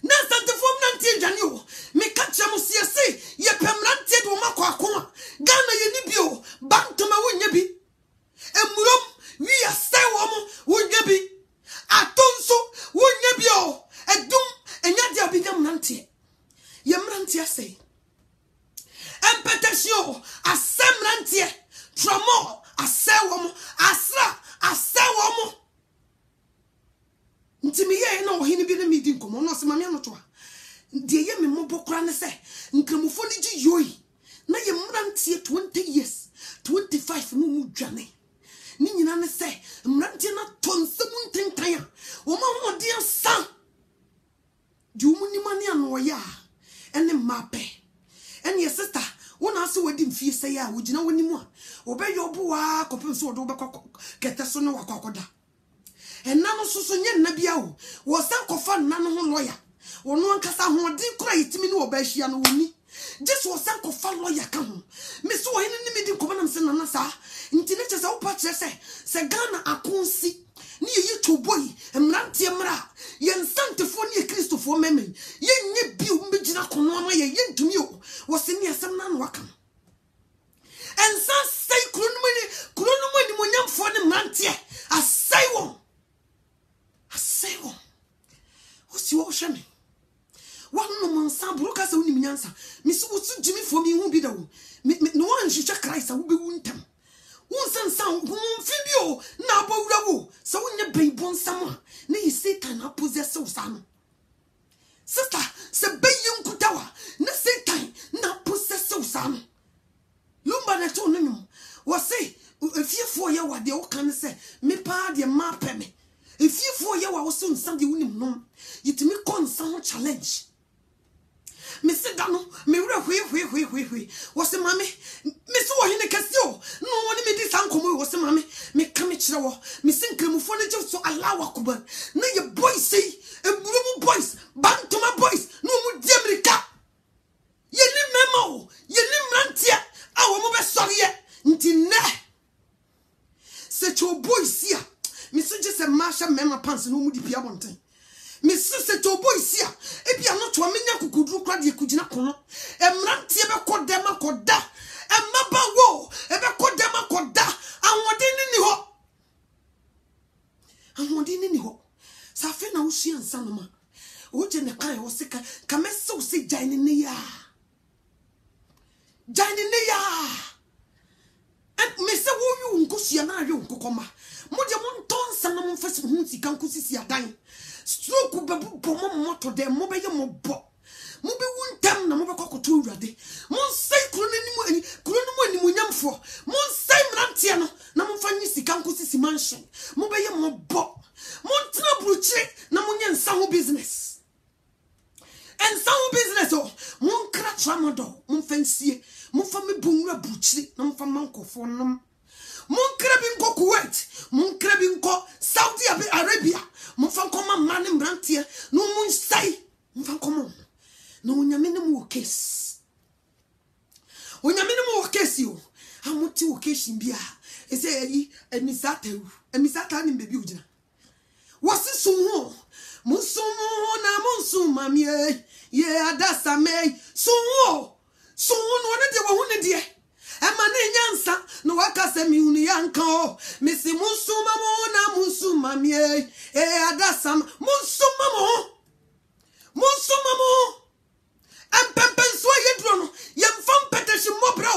Na Santa Formanti Johnny, me catch a musia say, ye permanent woman quacoa, Ghana yenibio, bank to my winyabi. And Murum, we are say woman, winyabi. Atonso, winyabio, a doom, and yadia become nanti. Yamrantia say. Impetation, a semrantie, tramo, a sewom, asra, a sewom. Ntimiye no hini bi na meeting komo no se mame no to a. De ye me mobo kra ne se, nkramofo ni gi yoyi. Na ye mrantie 20 years, 25 no mu dwane. Ni nyina ne se, mrantie na ton semuntentan a. Wo ma ho de san. Di umuni mane ano ya. Ene mape. And your sister, one answer wedding fee say, ya, would you know anymore? Obey your boa, copin so do get us on a wakoda. And none of Susan Nabiao was some coffin, none of lawyer. Or no one cast out one did cry to me no Beshian Wuni. Just was some coffin lawyer come. Miss Wayne in the meeting command and Nasa, in teenagers out patch say, Ghana, I can't see. Near you to boy, and Nantiamra, Yen Santa Fonia Christopher Memen, Yen Nebu Mijina Konoma, yen to you, was in your son Wakam. And some say, Krunumani Munyam for the Mantia, a say one. A say one. What's your ocean? One no Sam Brokers only Minansa, Miss Woodson Jimmy for me won't be the no one should Christ, I will be wounded. One son, Fibio, Nabo Rabo, so when you bring bon summer, nay Satan, I possess so son. Sister, Sabayum Kutawa, na Satan, na possess so son. Lumba na told was say, If you for you what the can say, me pa de ma peme. If you for you was soon Sunday winning no, yet me con some challenge. Me sit down, me we was the mammy, Miss Wahine Casio, no one me this uncle was the mammy, me come each hour, me sing Cremophonic so allow a cuban. No, your boys say, a blue boys, bang to my boys, no more Jamaica. Ye memo, ye limrantia, our mother sorry yet, until ne. Set your boys here, Mr. Just a Marsha Mema Pants no moody Piamonte. Miss Sister boys here, if you are not to a miniac could do crowd, you could not come. A mrantia ever called them a coda, a maba woe, ever called them a coda, and what in any ho. Safina Ushi and Sanoma. What in the kind was sick, come so say Janina. Janina. And Mr. Wu you go see an iron cocoma. Moja Monton Sanamon first who can see a dime. Stroke babu pomo moto de mobe ye mobo. Mobe won tam na mobe kokoto urade. Mon sai kuno ni munyamfo. Mon sai mrantia no na monfa nyi sika nkosi mansion. Mobe ye mobo. Mon tena bruche na monye nsa ho business. And some business oh, mon kra tramodo, mon fancy, mon fami bunga bruche na monfa manko for nam. Mon krabin ko Kuwait, mon krabin ko Saudi Arabia, mon fan koma manim brantia, no mon say, mon fan koma. No nyamene case. O nyamene case you. How much occasion bia? E say emisata ni baby ujina. What's this so? Monsumo na monsuma mie, ye adasa me, so no de wo ne de. Emane nyansa no wakase mi uni yanko misi musuma mo na musuma mie adasam musuma mo empempenso yedro no yemfam peteshi mobra o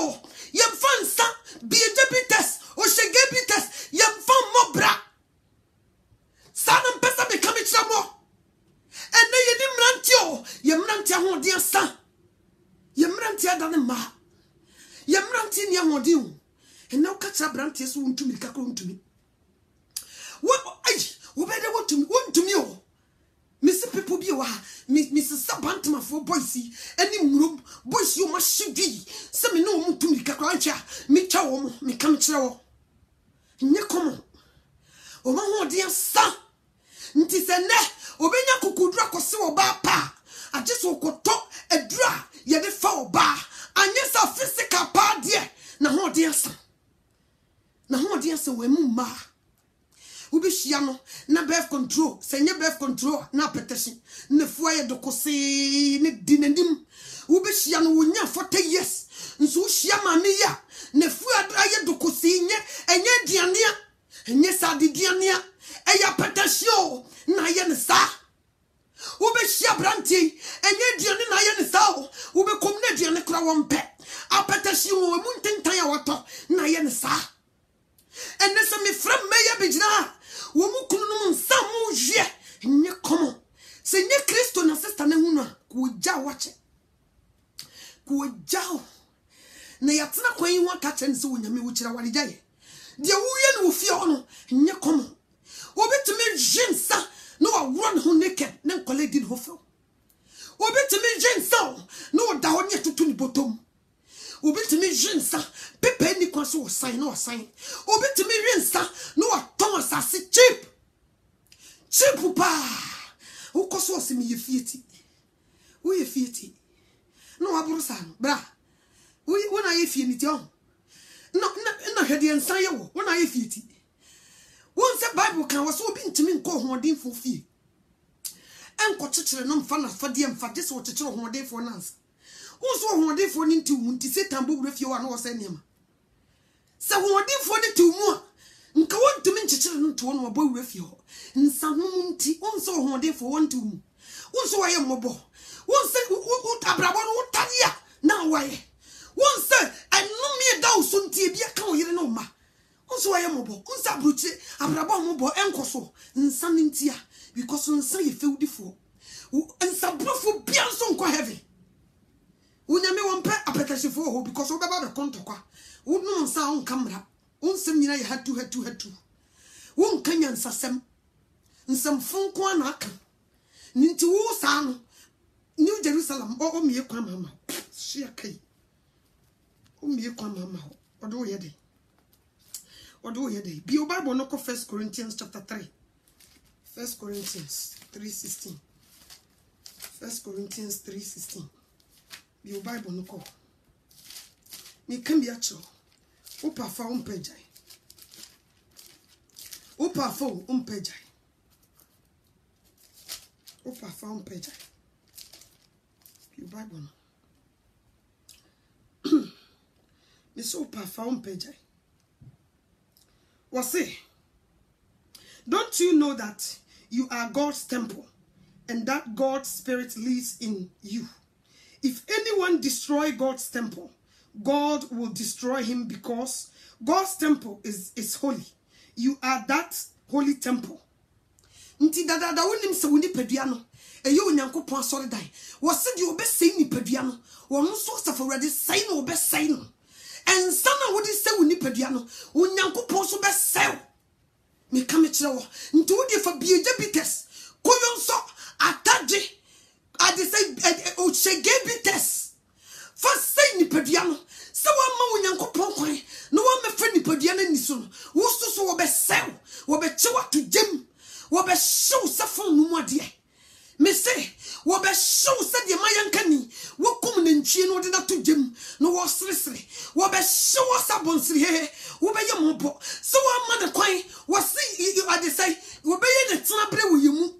yemfam sa biejebites o shegebites yemfam mobra sanam pesa me kamichra mo ene yemrantia ho dia sa yemrantia dane ma Yamranti ni amodin. And now catch a branch is won't to me, cacon to me. What want to me, oh. Mr. People be wa, Mrs. Sabantama for boysy, any room, boys you must should be. Some no to me, cacrancha, me chow, me come chow. Necomo. O my dear son. Ntis a ne, Obenya kukudra koso ba pa. I just walk top a dra, yet the foul bar. And yes, a physical part, dear. Now, what dear son? Now, what dear son, we mumma. Ubishiano, na birth control, senior birth control, na petition, ne foyer do cose, ne dinendim. Ubishiano, we near 40 years. Nso shiama niya, ne foyer do cose, and ye diania, and yes, I did diania, and ya petition, na yen sa. Ube shia branti, enye diane na ye ni sao, ube komne diane kura wampe, apetashi uwe munten ya wato, na ye ni sa. Ene se mi frem meye bijna, umu kunu nsamu jye, nye komo. Se nye Kristo na sesta ne huna, kuja wache. Kuja. Ne yatina kwenye wakache nisi unyami uchira walijaye. Dia uye ni ufia ono, nye komo. Ube tume jinsa, no a run who naked, then collected hofel. Obi to me jinsa, no down yet to tuni bottom. Obi to me jinsa, pepe ni kwaso sign or sign. Obi to me jinsa, no a Thomas as cheap. Cheap pa. Who costs me ye feety? Who ye feety? No abrosan, bra. We when I feet it young. No head and sayo, when I feety. Once a Bible can was open to me, call one for fee. And got children non fun for the for this or to one day for nance. Also, one day for into to say tambo if you are no send him. So one day for the 2 more. Nka want to mention children to one boy with you. In some munti, also one day for 1 2. Also, I am mobile. One say, what abrabo talia. Now, why? One say, I know me a down soon tea be a cow, you know, ma. Also, I am mobile. Unsa bruche, abrabo mobile, encoso, and something tia, because on say you feel before. And some beautiful pianson quite heavy. Unyame one pet a petition for because of the contour. Would no sound camera. unsem nyina ye hatu won kanya nsasem nsem fonko anaka ninti wo sa no New Jerusalem o me kwa mama hia kai o me kwa mama odo ye dey bi o Bible no ko 1 Corinthians chapter 3 1 Corinthians 3:16 1 Corinthians 3:16 bi o Bible no ko me kan bi acho o pa fa umpejai o pa fa umpejai o pa fa umpejai bi o Bible no me so pa fa umpejai was say, don't you know that you are God's temple and that God's spirit lives in you? If anyone destroy God's temple, God will destroy him because God's temple is holy. You are that holy temple. Nti dada wonim se woni padua no eye onyankopon asore dan wo se de obesei ni padua no wo no so saforade sei no obesei no ensa na wodi se woni padua no onyankopon so besei me ka me kire wo nti wodi fa bieje bites koyon so ataje ade say o chege bites fa sei ni padua no se wa ma onyankopon kwan no wa me fa ni padua na ni so no wo so wo besei wo be chewa to jem wo be show se fon no mu ade me say wo be show se de mayankani wo kum na ntwie no de na to jem no wo sresre wo be show sa bonsri he wo be ye mobo se wo ma de kwan wo see ade say wo be ye de tena bre wo yemu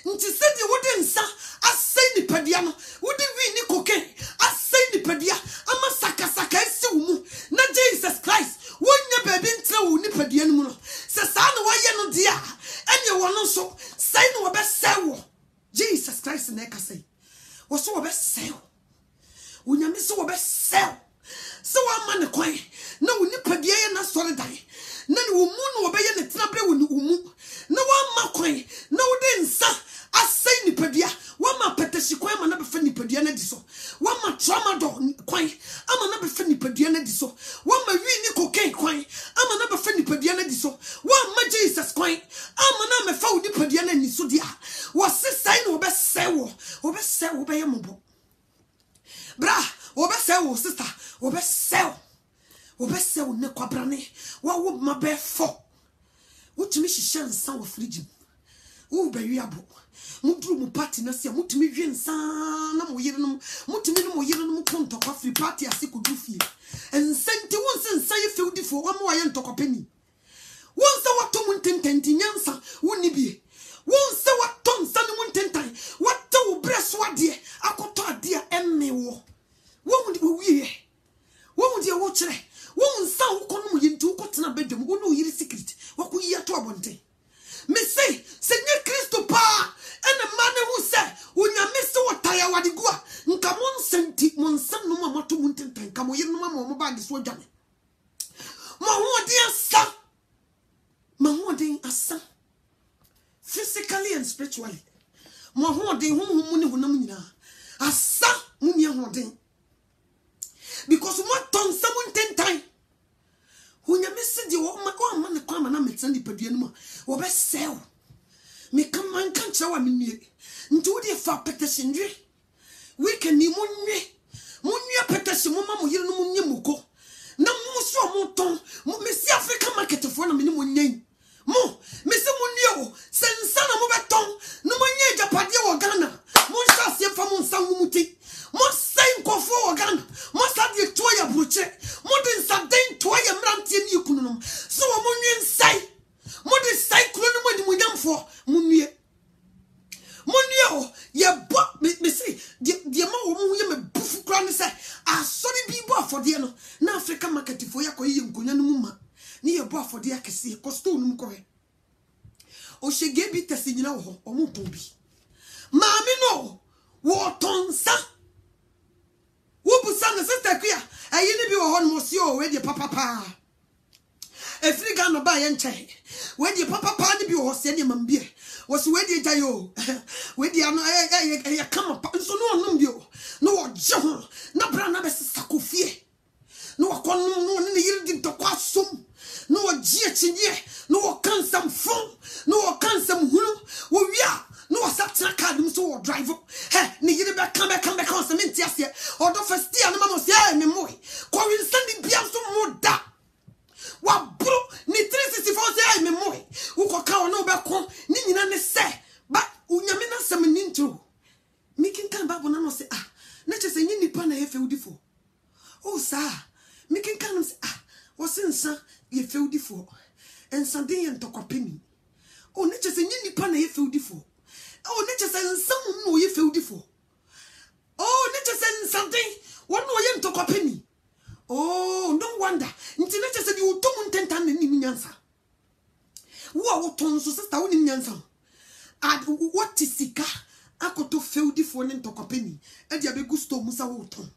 nti se de wo de nsa asai ni padua no wo de wi ni koke asai ni padua ama saka esi wo mu na Jesus Christ wo nya baby ntra wo ni padua no mu no se sa na wo ye no dia ene wo no so sai no wo be sai wo Jesus Christ na ka say wo so wo be sai wo nyame so wo be sai so wa ma ne kwan na wo ni padua ye na sore dan na ni wo mu no wo be ye ne tena bre wo ni umu na wa ma kwan na wo de nsa asai ni padua wa ma petashi kwan ma na be fa ni padua na di so wa ma trauma do kwan ama na be fa ni padua na di so wa ma wi ni cocaine kwan ama na be fa ni padua na di so wa ma Jesus kwan ama na me fa wo ni padua na ni so dia wo se sai no be sai wo be ye mobo bra wo be sai wo sister wo be sai wo ne kwabrane wa wo ma be fo wo timi hihye nsa wo fridge wo be wiabo mudru mu party na sia mutimi hwe nsa na mo yire no mutimi no mo yire no kontokwa free party asikodu fie ensenti won se nsa ye feudifo wa mo wa ye ntokopani won se wato mu ntententi nyansa woni bie won se wato nsa no mu ntentan wato wo breso ade akoto ade a emmewo won de wiye won de wo kire won nsa wo kono mu yinti wo kotena bedwam wo no yire secret wako yi ato abonte me say senye Kristo pa ene mane hu se unyame se wotaya wadigua nka mon senti mon san no ma mato mun tentan ka mo yire no ma mo bag so dwane mo ho den asa physically and spiritually mo ho den hu ni hunam nyina asa mun ye ho den because mo ton samun tentan unyame se di wo ma ne kwa ma na metandi padua no ma wo be sell me kan man kan kire wa menue nti wo de fa petition dwe we can ni munwe petition mo ma mo yire no munye moko na mo so mo ton me si African market for na me ni munye mo me se munye wo sensa na mo beton no munye japade wo Ghana mo sha se fa mo nsa humuti mo sai nkofo wo Ghana mo sa de to ya bruche mo de nsa den to ya mrantie ni kunu no so wo munye nsai mo de sai kunu no mo di munyamfo munye o ye bo me say de ma wo mu ye me bufu kra ne say asori bi bo afode no na Africa market fo ya koyi nkonya no mu ma ni ye bo afode akese ko store no mu ko he o shege bi tesi nyina wo o mu ton bi maami no wo tonsa wo busa na sister kuya ayi ni bi wo ho no mo si o we de papa efiri ga no ba ye nche we de papa ni bi wo se ne mambie was we de jayo we de ano ya kama so no onum bio no wo je ho na bra na be sakofie no wakon no ne yiri di to kwasom no GHNye, no some phone, no some hulu, we are. No, such a card, so drive up. Hey, Nigga back, come back on some intias here. Or the first day, and Mamma say, Memory. Calling sending Piazzo more da. What bro, ni 364 say, Memory. Who could count no back home, Nina say, but Unyamina some intro. Making come back when I say, ah, not just a nini pan I feel before. Oh, sir, making come say, ah, what's in, sir, you feel before. And Sunday and talk a penny. Oh, not just a nini pan I feel before. Oh, nature says someone know you feel before. Oh, nature says something. One no yen to a penny. Oh, no wonder. Until nature said you don't intend to any answer. Wow, tons so sister only answer. And what is the car? I could to feel before and to a penny. And you have a gusto musa woton.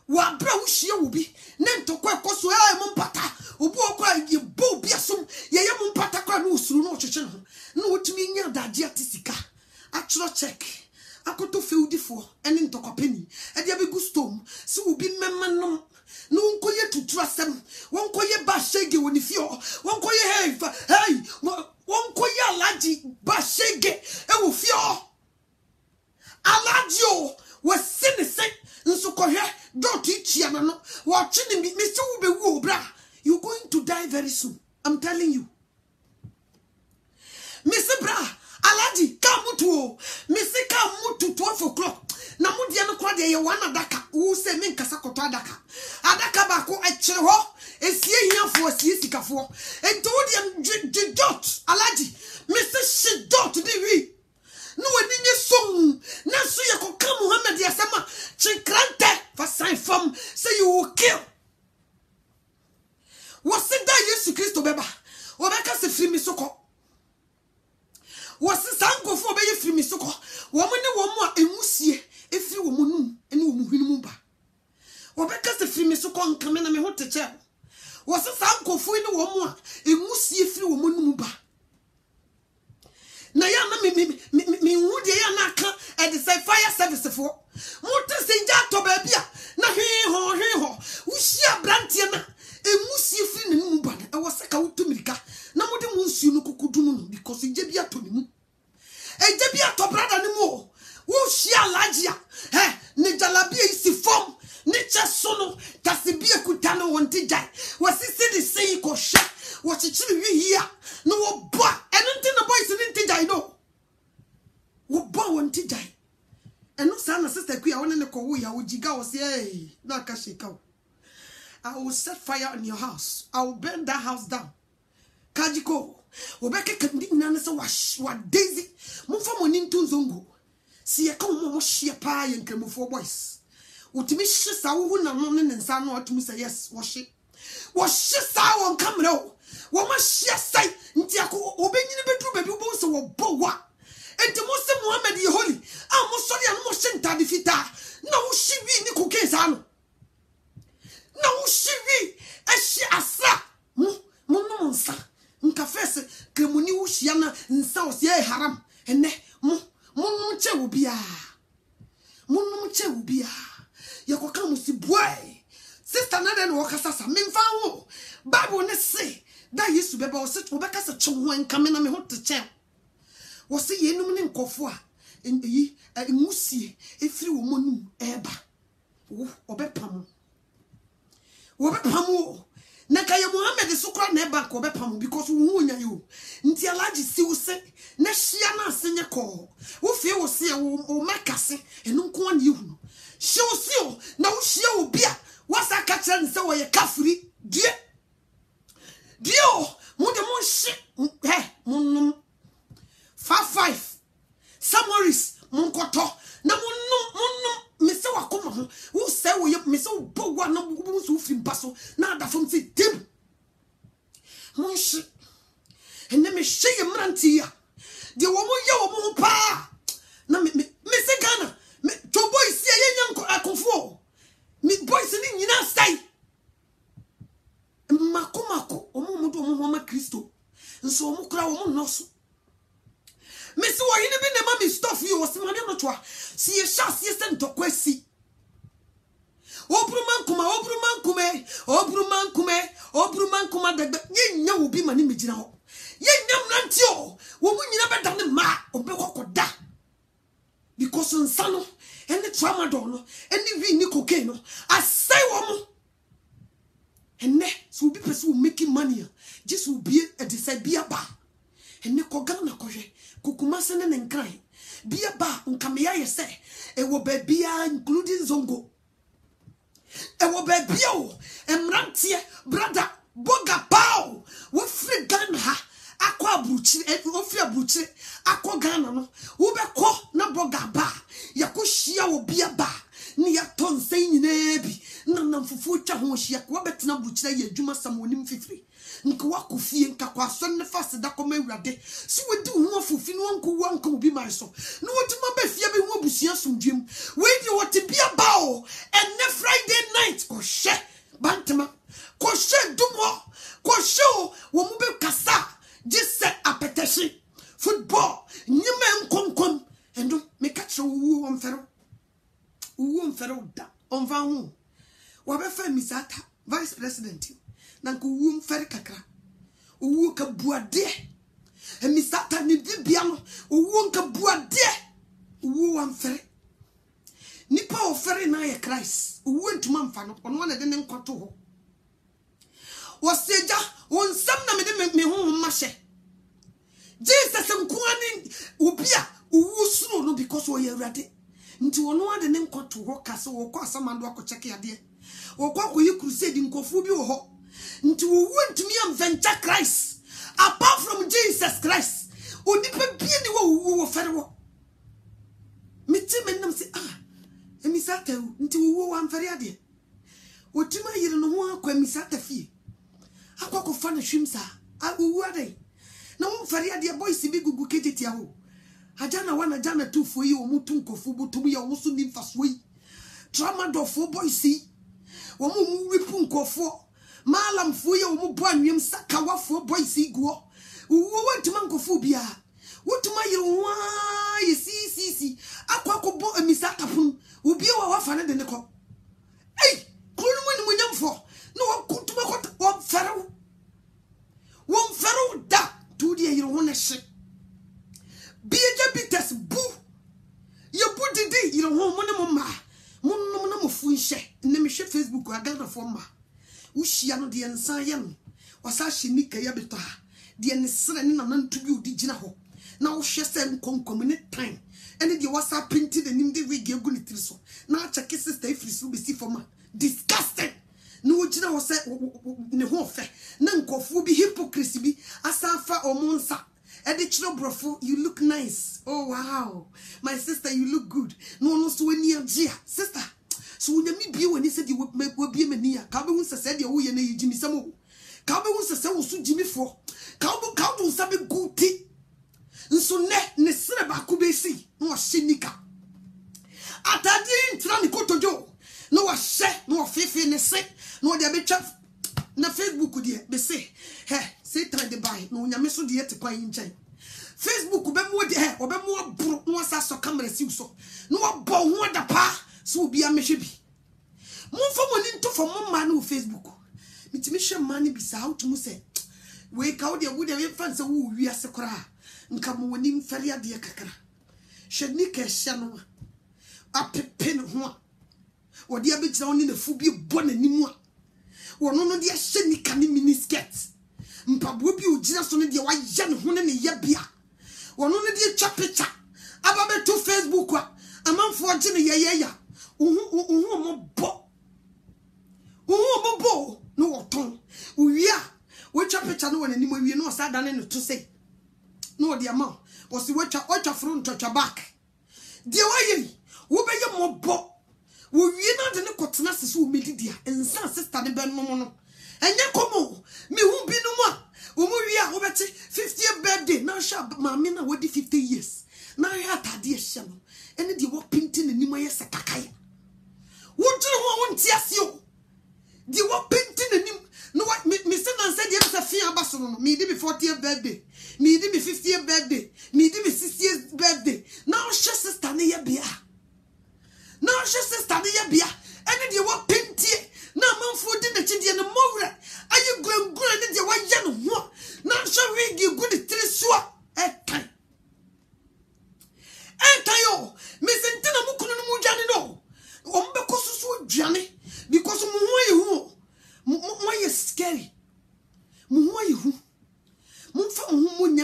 What brow she will be. Nen to quack was where I am pata. Or walk you bow be assumed. Yam pata no through no channel. No to me near that diatistica. Actual check. I could to feel before and into a penny. And you have a gusto. So will be memman no one to trust them. One coye bashege when if you're one coye hey, one coye laji bashege and will fear. Aladio was sin and so don't teach you no watching me, Mr. Ube bra. You're going to die very soon. I'm telling you. Mr. Bra, Alaji, come to Mr. Come to 12 o'clock. Namudiano Quadia, one adaka, who say Min Casacota Adaka. Adaka Bako at Cheho, a sea here for a Siesika for. And told him, dot, Alaji, Mr. She dot, the no, I didn't song. Now, so you could come, Muhammad Yasama, Chikrante, for sign from, say you will kill. Was it that Jesus Christ Beba? Or I can't free me so called. Was the sun go for baby free me so called? Woman, one more, a musie, if you were moon, and you will move. Or because the free me so called come in and me want to tell. Was the sun go for one more, a musie, if you were moon. Nayana me would ya at the fire service for. What to say that to baby? Na he ho, Ushia Brantiana, a musi fin and muban. I was a cow to Mika. Namodi musi no kukudumu because in Jebia to me. A Jebia to brother no more. Ushia Lajia, eh, Nijalabia is the form. Nature sono, Tasibia Kutano wanted die. Was he said the same ko shot? What it should be here? No boy, and nothing the boys didn't die, no. What boy wanted die? And no son, sister, we are on the Kowia, would you go say, Nakashiko? I will set fire on your house. I will burn that house down. Kajiko, Obeka can dig Nana wash what Daisy, move from one into Zongo. See a come she a pie and come for boys. What me shis I wouldn't and son or to say yes, wash it. Was shis I won't come no. What must she say? Ntiako obeying the bedroom, baby, boss or boa. And to most of Muhammad, you holy. I'm most sorry, I'm most sent at the fita. No, she be Nico Kesano. No, she be as she asa. Mononsa. Nkafese, Kremuni Ushiana, and South Ye Haram, and ne Monche will be a Monche will be a Yakokamusi boy. Sister Nadan Wakasasa, Minfao. Bible ne say that used to be about such Rebecca's a chong coming on me hot to chair. Was the Yenuman Kofua in the Musi, if you were Eba. Obepam. Obepamu. Nakaya Mohammed is so called Neba Obepam because who are you? Ntialaji still say, Neshiana senior call. Who feel will see or Macassi and no one you. She will see, now she will be. What's that catcher and so a caffrey? Dear. Dio, Mudamon shit, eh, Munum 5 Summaries, Moncoto, no, Mr. Wakuma, who say we have Mr. Bowa, no wounds who film bustle, now that from the dim. Monshi, and then me shake a mantia. The woman yo pa. Now, Mr. Ghana, to boys see a young Akufo. Me boys in United States. Makumako, Omomo Christo, and so Mukra Monoso. Miss Why you never mammy stuff you was Mananotua. See a shot, sent to Quesi. Obruman kume, Obruman kuma dagba ye nya obi mani megyina ho. Ye nyam nanti o. Wo mu nyina be dane ma obekkoda. Because nsano any tramadol no any vi ni cocaine no I say woman and ne so be person will making money just will be a decide be a bar and ne kogana koje kukuma sene and cry be a bar unkamia ye say e wo be including zongo e wo be bio emrantie brother boga pow wo free gun ha akwa bruchi ofia bruchi akwa Ghana no wo be ko na boga ba yakohia wo bia ba ni ya ton sai nyina bi na namfufu twa ho hia ko betena bruchi ya adwuma samonim fifiri nka wakofie nka kwa so ne fast da koma awurade si wodi ho afofi no wanko bi man so no wotuma ba fie be ho abusua somdwem we di wote bia ba o enne Friday night ko hye bantama ko hye dumo ko hye wo mu be kasa just say appetition football nyime nkonkom endo me catch wu onfero da onva hu wa be fa misata vice president na ko wu mfere kakra wu ka buade e misata ni bibia no wu ka buade wu amfere nipa ofere na ye Christ wu ntuma mfa no ono na de ne nkwato ho woseja wonsam na me hu mahye Jesus nkuani ubia uwusuro no because wo ye awurade nti wono ade ne nkwato ho kase wo kwa asamando akocheke ade wo kwa koyi crusade nkofu bi wo ho nti wo ntumi am venture Christ apart from Jesus Christ onipa bia ni wo fere wo meti menam se emisata nti wo am fere ade wotima yire no ho akwa emisata fie akwa ko fa na hwimsa wo ade na wo fere ade boys bi gugu ketetia ho ajana wana jana tu foyi wo mutu nkofu butumu ya wo so ni mfasoyi trauma dofo boys wo mu wipu nkofo malam foyi wo mu bo anwem saka wafo boys guo wo wantuma nkofu bia wotuma yire wo si akwa ko bo emisata pun obi wa wafa ne de ne ko kunu mu ni munyamfo no wo kutuma ko wo fero da tu die yire ho ne hye Bieja bites bu ye budidi yire ho mo ne mo ma monnom na mo funhye ne me hwe Facebook agada fo ma wo hia no de nsan ye no wasa hye nika ya beto ha de ne sere ne nanantu bi odi gina ho na wo hwe se nkonkom ne time ene de wasa pinti de nim de wigi egu ne tiri so na check sister ifri so be si fo ma disgusting no gina wo se ne ho fe na nkofo bi hypocrisy bi asafa omonsa Edichino brofo, you look nice. Oh wow. My sister, you look good. No so near Gia. Sister. So when you be when he said you will be a mania. Kabe who said you ye na Jimmy Samo. Kabe who said so Jimmy for. Kabe don't sabe good tea. So ne sreba kubesi. No shinika. Atadi intrani kotojo. No she no fefe ne se. No dia be chaf. Na Facebook die be say say try the buy no nyame so de te kwan nchen Facebook be mo de obe mo bro no sa so camera si so no bo ho da pa so bia mehwe bi mo fo mo ni to fo mo ma no Facebook mitimi hwe ma ni bi sa how to mo say we ka wo de fan se wo wi ase kora nka mo woni mfari ade kakra hwe ni ka hye no apepe no ho wo de abegina woni na fu bi bo na nimu a wono no de hye ni ka ni miniskirt mpabo bi ugina so ne de wa ya ne ho ne ye bia wono no de twa picture aba be to Facebook a amanfo age ne ye ya uhu mo bo no woton uwia wo twa picture no wona ni mo wie no sa da ne no to say no de ama wo si wo twa front twa back de wa ye wo be ye mo bo wo wie na de ne kotena sese wo medidia ensa sister ne be no no enye komo mi hu bi no mo wo mu wi a wo beti 50th birthday na sha mama na wodi 50 years na ya atade ehye no ene de wo pinti na nimo ye sekakai wo duru ho wonti ase o de wo pinti na nim no me se na se de be fi abaso no me di be 40th birthday me di be 50th birthday me di be 60th birthday na o she sister ne ye bia na o she sister ne ye bia ene de wo pinti na manfo di na chidie no mowre aye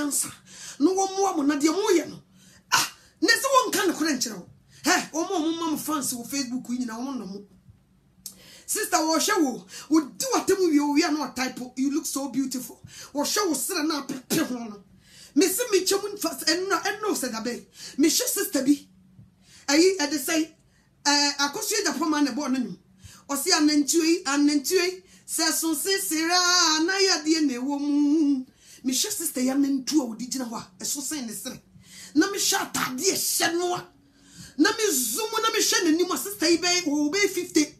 nyansa no wo mo mo na de mo ye no ah ne se won kan ko nkyere wo he o mo fans wo Facebook nyina wo no mo sister wo hwe wo di watemu wi no type you look so beautiful wo hwe wo sere na pepe ho no me se me chemu fast enno se dabe me hwe sister bi ayi e de say akosu e Japan man e bo no nyum o se anantui se so sisira na ya de na ewo mu me hwe sister ya nantu a wo di gina ho a eso sen ne sere na me hwe atade e hye no a na me zoom na me hwe nanim a sister yi be wo be 50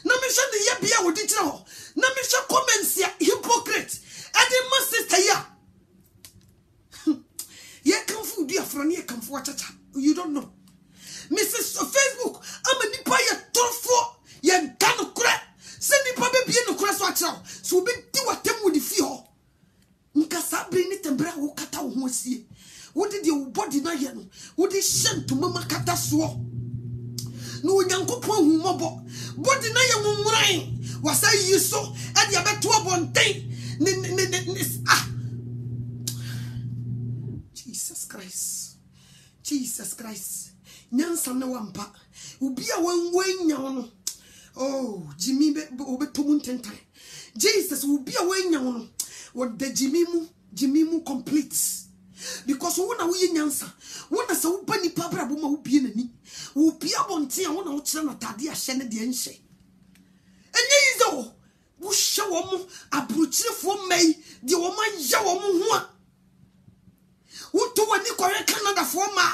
na me hwe ne ya bia wo di gina ho na me hwe comments ya hypocrite and my sister ya ye kan fu di afro ne ye kan fu achacha you don't know Mrs. Facebook am nipa ye torfo ye gan kure se nipa be bie no kure so akyerɛ so be di watem wo di fi ho nka sabre ni tembra wo kata wo ho asie wo di wo body na ye no wo di shanto mama kata so no onyankopon hu mobo body na ye wo muran wasa yi so e de abeto abonten ah Jesus Christ nyansa na wampa obi a wanwanya no oh Jimmy be obetom ntentan Jesus obi a wanya no what the Jimmy mu complete because wona wo nyansa wona se wo bani pabra bo ma wo bie nani wo bia bonte a wona wo kire na tade a hye ne de nhye enye yizo wo hye wo mo abrochirefo mai de wo ma ya wo mo ho a wo to wani kware Canada for ma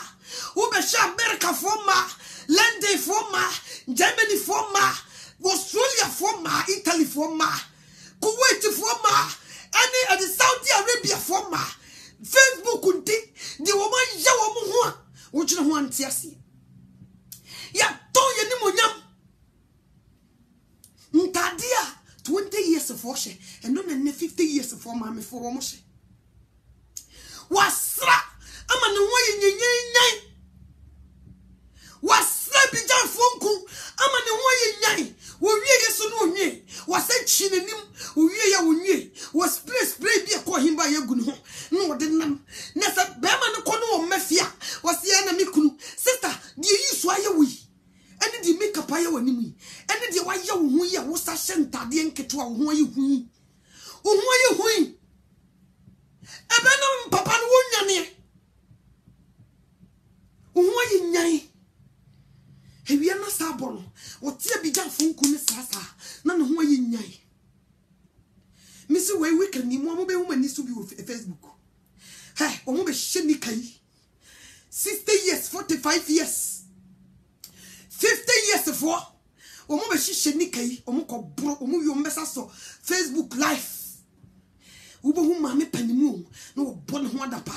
wo be sha America for ma London for ma Germany for ma Australia for ma Italy for ma Kuwait for ma any of the Saudi Arabia for ma Facebook unti de wo ma ya wo mo ho a wo kire ho antiase ya to ye ni monyam ntadia 20 years for she and no na 50 years for ma me for wo she wasra ama ne ho yenyenyen wasra bijan fonku ama ne ho yenyen wo wie yeso no onwie wasa chi nanim wo wie ya onwie wo spray bi ko himba ya gunu ho no wode nam na sa be ma ne ko no mafia wase ya na mikunu sister die yi so aye wi ene di makeup aye wanimu ene di wa ya wo hu ya wo sa hye ntade nketo a wo ho aye hu wo ho aye hu ebe no papa no wonyane wo yi nyan ewia na sabo no wo tie bi jan fonku ne sasa na no ho yi nyan misi we week ni mo be wo mani so bi wo Facebook hey o mo be hye ni kai 60 years 45 years 50 years for o mo be hye ni kai o mo ko bro o mo yo mbesa so Facebook live ubo hu ma me panimu na wo bone ho adapa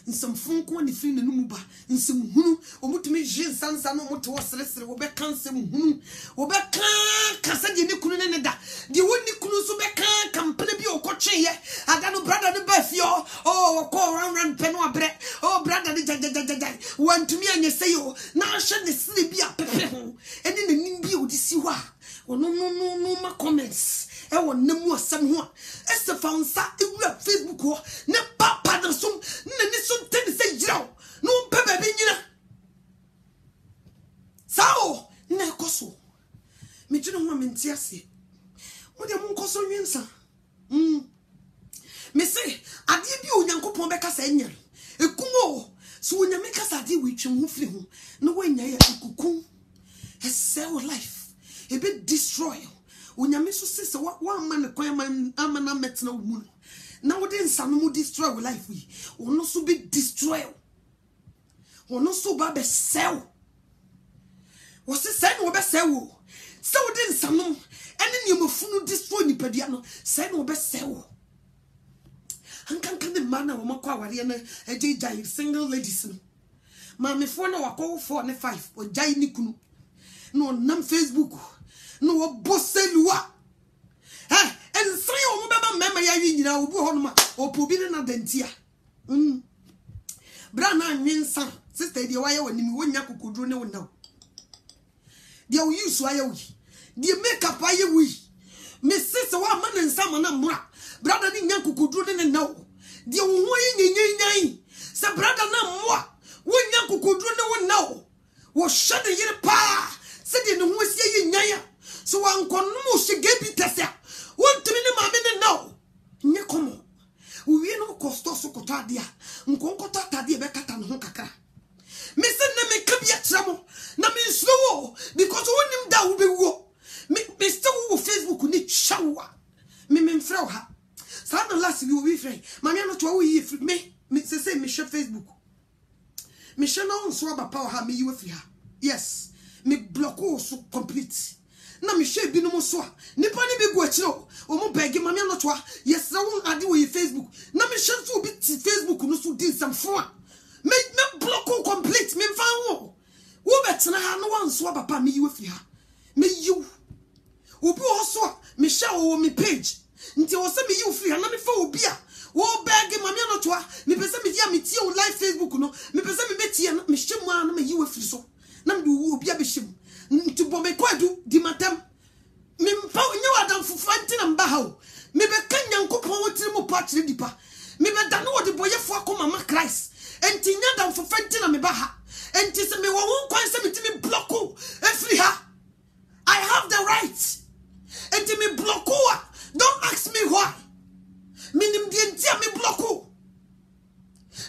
nsem fonko ne firi nanum ba nsem hunu omutumi je sansa no moto wo seresere wo be kan nsem hunu wo be kan kasa de ne kunu ne da de woni kunu so be kan kampene bi okotwe ada no brother ne ba fio oh wo ko ran peno abre oh brother de jajajaja wantumi anye seyo na hye ne sire bi apepe ho ene nanim bi odisi ho a ono no ma comments e wo namu asam ho ese fansa ewura Facebook ho ne papa da sum ne ni so tene se jiraw no bebe bi nyina sao na koso me dwene ho menti ase mo de mo koso nwensa me se ade bi onyankopon be kasa enya ekumo so onyame kasa ade wi twem ho firi ho no wanya ya ekuku a cell life e be destroy onyame so sese wa man ne kwan man amana metna mu na wo de nsano mu destroy wo life wi ono so be destroy ono so ba be sell wo se say no be sell wo se wo de nsano ene ne mafunu destroy ni padua no say no be sell hankan ne mana wo makwa aware na ejejai single ladies no ma me fo na wakọ 4 ne 5 o jai ni kunu no nam Facebook no wo boselua en sri o mo beba mema ya wi nyina obu ho no ma opobi ne na dantia bra na nwensa sister de waye wani mi wonya kokodro ne wona de o yusu aye wi de makeup aye wi me sister wa ma nsa ma na mura brother ni nya kokodro ne na de wo ho yi nyenyen nkota dia nkota tade be kata no ho kakra me se na me ka bia tramo na me nsuro because wonim da wo be wo me still wo Facebook ni chawa me mfrɛ ha sa na last we frɛ mami no to wo yi free me say me share Facebook me share no so aba pa ha me yi wo free ha yes me block so complete na me share bi no mo so a nipa ni bi go akiro o mo beg mami no to yes na won ade wo yi Facebook na me share so bi ti Facebook no so din sam fo a me block complete me fa wo betena ha no wan so aba pa me yi wo free ha me yi obi o so a me share wo me page nti wo se me yi wo free ha na me fa obi a wo beg mami no to me pese me dia me tie wo live Facebook no me pese me betie na me hye mu a na me yi wo free so na me wo obi a be hyem nti bo me kwadu di matam me mpa nya wadam fufanti na mba ha o me be kan Nyankopon wotiri mu pa kire dipa me be da no wo de boyefo akoma ma Christ enti nya dam fufanti na me ba ha enti se me wo won kwan se me ti me block every ha I have the right enti me block don't ask me why minim di enti me block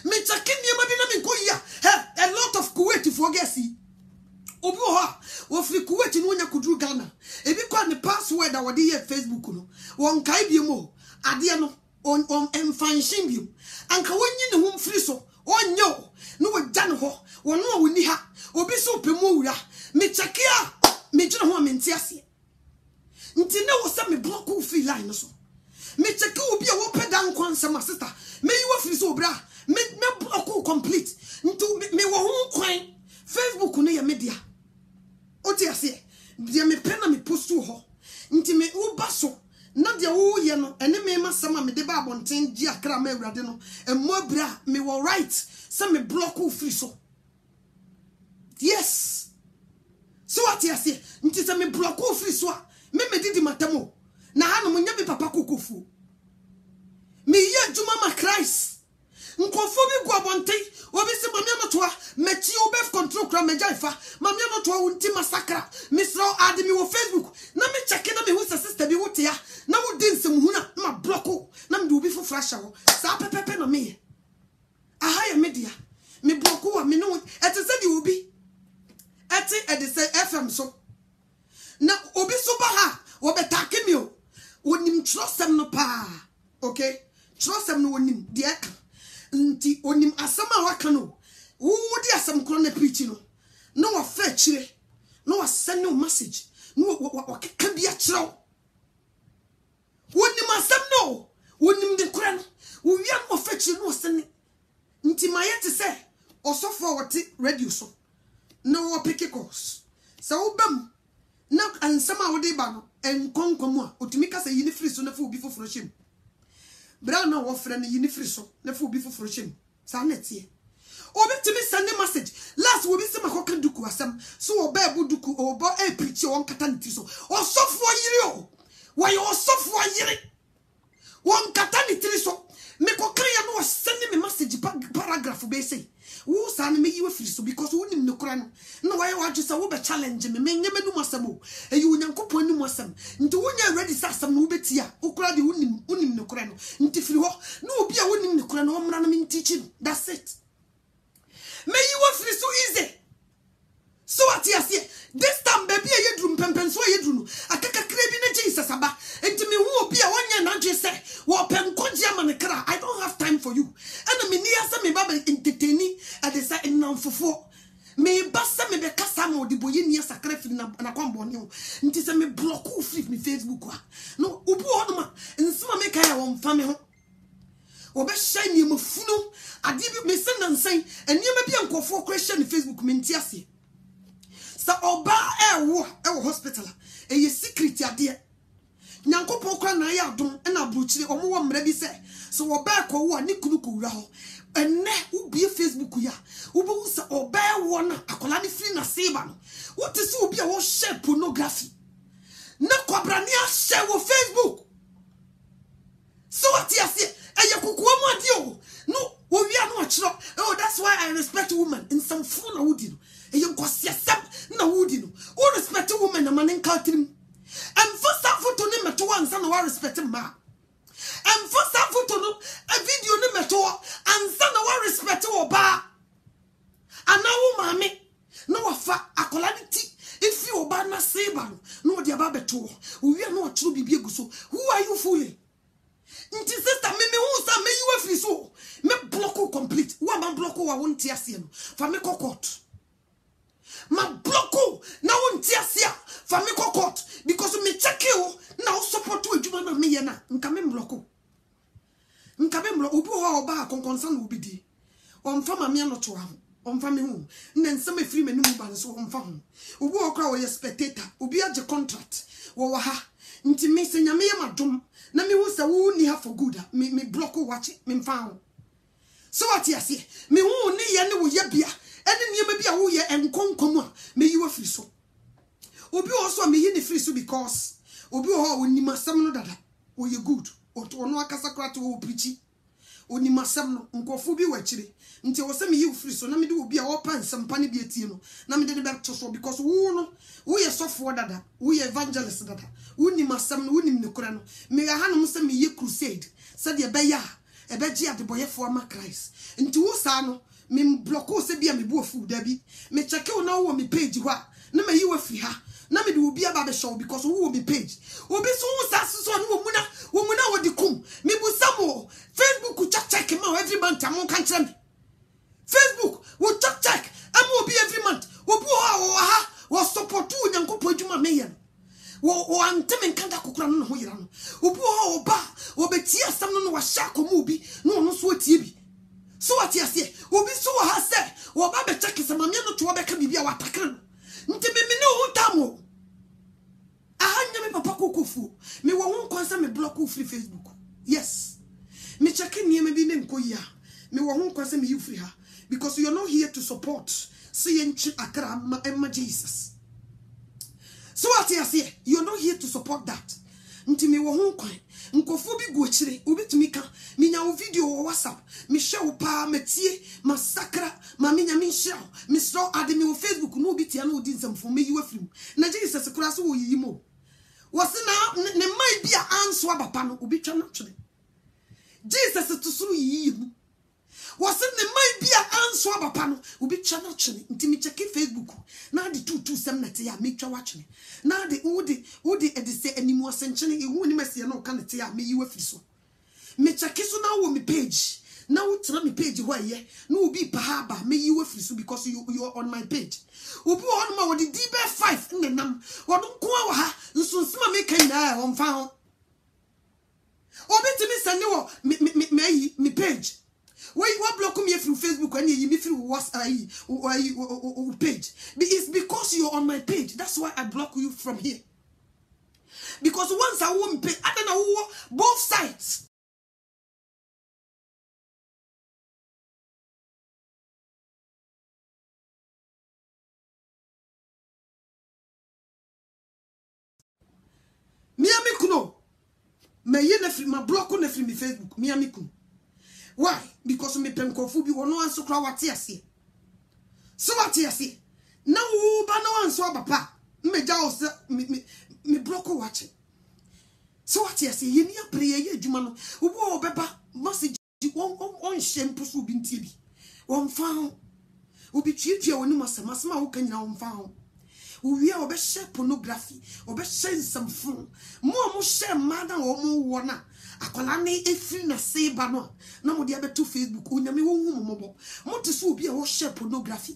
me chakini ma bi na me ko ya a lot of Kuwait forgesi obi wo free Kuwait no nya kudru Ghana ebi kwa ne password a wode ye Facebook no won kai bi mo ade no on enfanshin bi anka wonyi ne ho free so onyo no wagya ne ho wono a woni ha obi so pemu wura me chekia me gina ho amenti ase nti ne wo se me block free line no so me cheki obi a wo peda nkwansa ma sister me yi wo free so obra me block complete nti me wo ho kwan Facebook no ya media oti ase dia me pena me postu ho nti me wo baso na dia wo ye no ene me masama me de ba abonten gi akra ma awurade no emo abra me wo right se me block free so yes so ati ase nti se me block free so a me didi matamo na ha no nya me papa kokofu me ye juma ma Christ nkofo bi go abonten obi se mami anotoa mechi obef control kra megaifa mami anotoa wonti masakra misro ade mi wo Facebook na me check na me hu sister bi wotia na wo din sem hu na ma block na me do bi fofra sha ho sa pepepe na me aha ya media me block wa me no ete se di obi ete e de se FM so na obi so ba ha wo betake mi o wonim trosem no pa okay trosem no wonim de aka nti onim asama waka no wo di asam kro na preach no no wa fa chire no wa send no message no wa keka bia chiro wonim asam no wonim de kra no wo wi am fa chire no send nti mayete se osofo wote radio so no wa pick calls so wo bam na ansama wo de ba no enkonkomu a otimi ka se yini free so na fa obi foforo him bra na wo frɛ no yini free so na fa obi foforo him sa na tie obi timi send message last wo bi se makoka duku asam so wo ba bu duku obo e preach won kata nti so osofo yiri o wa yo osofo yiri won kata nti so me kokra ya no send me message paragraph be say wo sa na me yiwe free so because wo nim ne kora no na wa ya wagye sa wo be challenge me nyame nu masam e yi onyankopon nu masam nti wo nya ready sa asam no wo betia wo kora de wo nim ne kora no nti free ho na obi a wo nim ne kora no wo mra na me teaching that's it me yiwe free so easy so ati ase this time baby e yedrum pempen so yedru no akaka krebi na Jesus aba enti me hu obi a wonya na dwe se wo pem konji ama ne kra I don't have time for you and me ni asa me baba entertaining at the say nanfofo me basa me be kasa ma odi boye ni sakra fi na kwambo ne nti se me block u free me Facebook a no obu ho no ma nsema me kai a won fa me ho obe shine ni mafuno ade bi me se nansan eniema bi ankofo kra ni Facebook me nti ase sa oba ewo hospital ye secret ade Nyankopon kra na ya adom na abrochire omo wo mra bi se so oba ko wo ni kunu ko wura ho enne ubie Facebook ya ubu sa oba ewo na akola ni free na seba no what is ubi a wo share pornography na kwabrani a share wo Facebook so what you say eye kokoa mu ade o no wo wi anu achiro oh that's why I respect women in some phone na wudi no eye nkwase asem na wudi no wo respect women na manen kaltrim and first photo ni meto ansa na wa respect ma and first photo no a video ni meto to we are not true bibi eguso. Who are you fooling? Nti sister me who say me you free so me block complete. Wa man block wa won ti ase no. Fa me court. Ma block na won ti ase a fa me court because me check you na support to adwuma na me ye na nka me block. Nka me block obi ho oba konkonsa na obi di. Omfa ma me no to am. Omfa me hu. Na nsem free me no mu ban so omfa hu. Obi okra wo ye spectator, obi age contract. Wo ha. Nti me se nyame ye madom. Na me hu se wo ni ha for good. Me block watch me mfa hu. So what you say? Me hu ni ye ne wo ye bia. Ene niema bia wo ye enkonkom a me yi wa free so. Obi also me yi ne free so because obi ho onima asem no dada. O ye good. Ono akasa kra to wo preach. Onima asem no nkofo bi wa kire. Nti wo se me yi free so na me de obi a wo pa nsempa ne bi atie no. Na me de be to so because wo no wo ye sofo dada. Wo ye evangelist dada. Wo nima asem no wo nim ne kra no. Me ga hanom se me ye crusade. Se de be ya ebeji adeboyefo ama Christ. Nti wo sa no me block o se bia me bu ofu da bi. Me check o na wo me page ho a na me yi wa free ha. Na me de obi aba be show because wo me page. Obi so wo sa so no wo muna wo di kum. Me bu samo Facebook check ma every month am kan kire me. Facebook wo check am obi every month. Obi ha wo support wo nyankopɔ adwuma me ye. Wo anteme nkanda kokura no ho yira no. Obi ho ba wo beti asam no wa sha komu bi no no so tie bi. So what you say? Obi so ha say wo ba be check sama me no to be ka bibia wa takra no. Nti me ne ho tamo. Ahanya me papa kokofu. Me wo ho konsa me block free Facebook. Yes. Me check niema bi ne nkoyi a. Me wo ho konsa me you free ha because you're not here to support. See enchi akra ma Jesus. So what you say? You're not here to support that. Nti me wo ho kwan. Nkofo bi gu akire, obi tumi ka, me nya video wo WhatsApp, me share pa metie, masakra, ma me nya me share, me so ade me wo Facebook no obi tia no odi nsamfo me yiwa firim. Na Jesus kura so wo yiyimo. Wose na ne mai bia anso abapa no obi twa no twene. Jesus to suru yiyimu. Wose ne mai bia anso abapa no obi twa no twene. Nti me check Facebook na de 227 na te ya me twa wa twene. Na de odi e de se animu asenchene ehu ni mase na o ka te ya me yiwa firi so. Me check so na wo me page. Na wo tira me page ho aye. Na obi pa ha ba me yiwa firi so because you are on my page. Obi on ma wo de DB 5 nnenam. Wo do ko wa ha nso nsema me kan na o mfa ho. Obi timi send wo me page. Why you block me through Facebook and you me through WhatsApp page? It's because you're on my page. That's why I block you from here. Because once I won't pay, I don't know both sides. Miami kuno. Me ye ne free my block on free me Facebook. Miami kuno. Why? Because me penkofu bi wono anso kra wate ase. So wate ase. Na wo ba na anso abapa. Me ja o se me block watch. So wate ase ye ni apre ye adwuma no. Wo obeba message on shame pusu bi ntie bi. Won fa ho. Obi twetwe woni masama wo kanyina won fa ho. Uwe obe share pornography, obe share nsamfo. Mo share mada wo mo wona. Akola na efiri na seba no. Na mo dia beto Facebook, onyame wo hu mo. Mo te so obi a wo share pornography.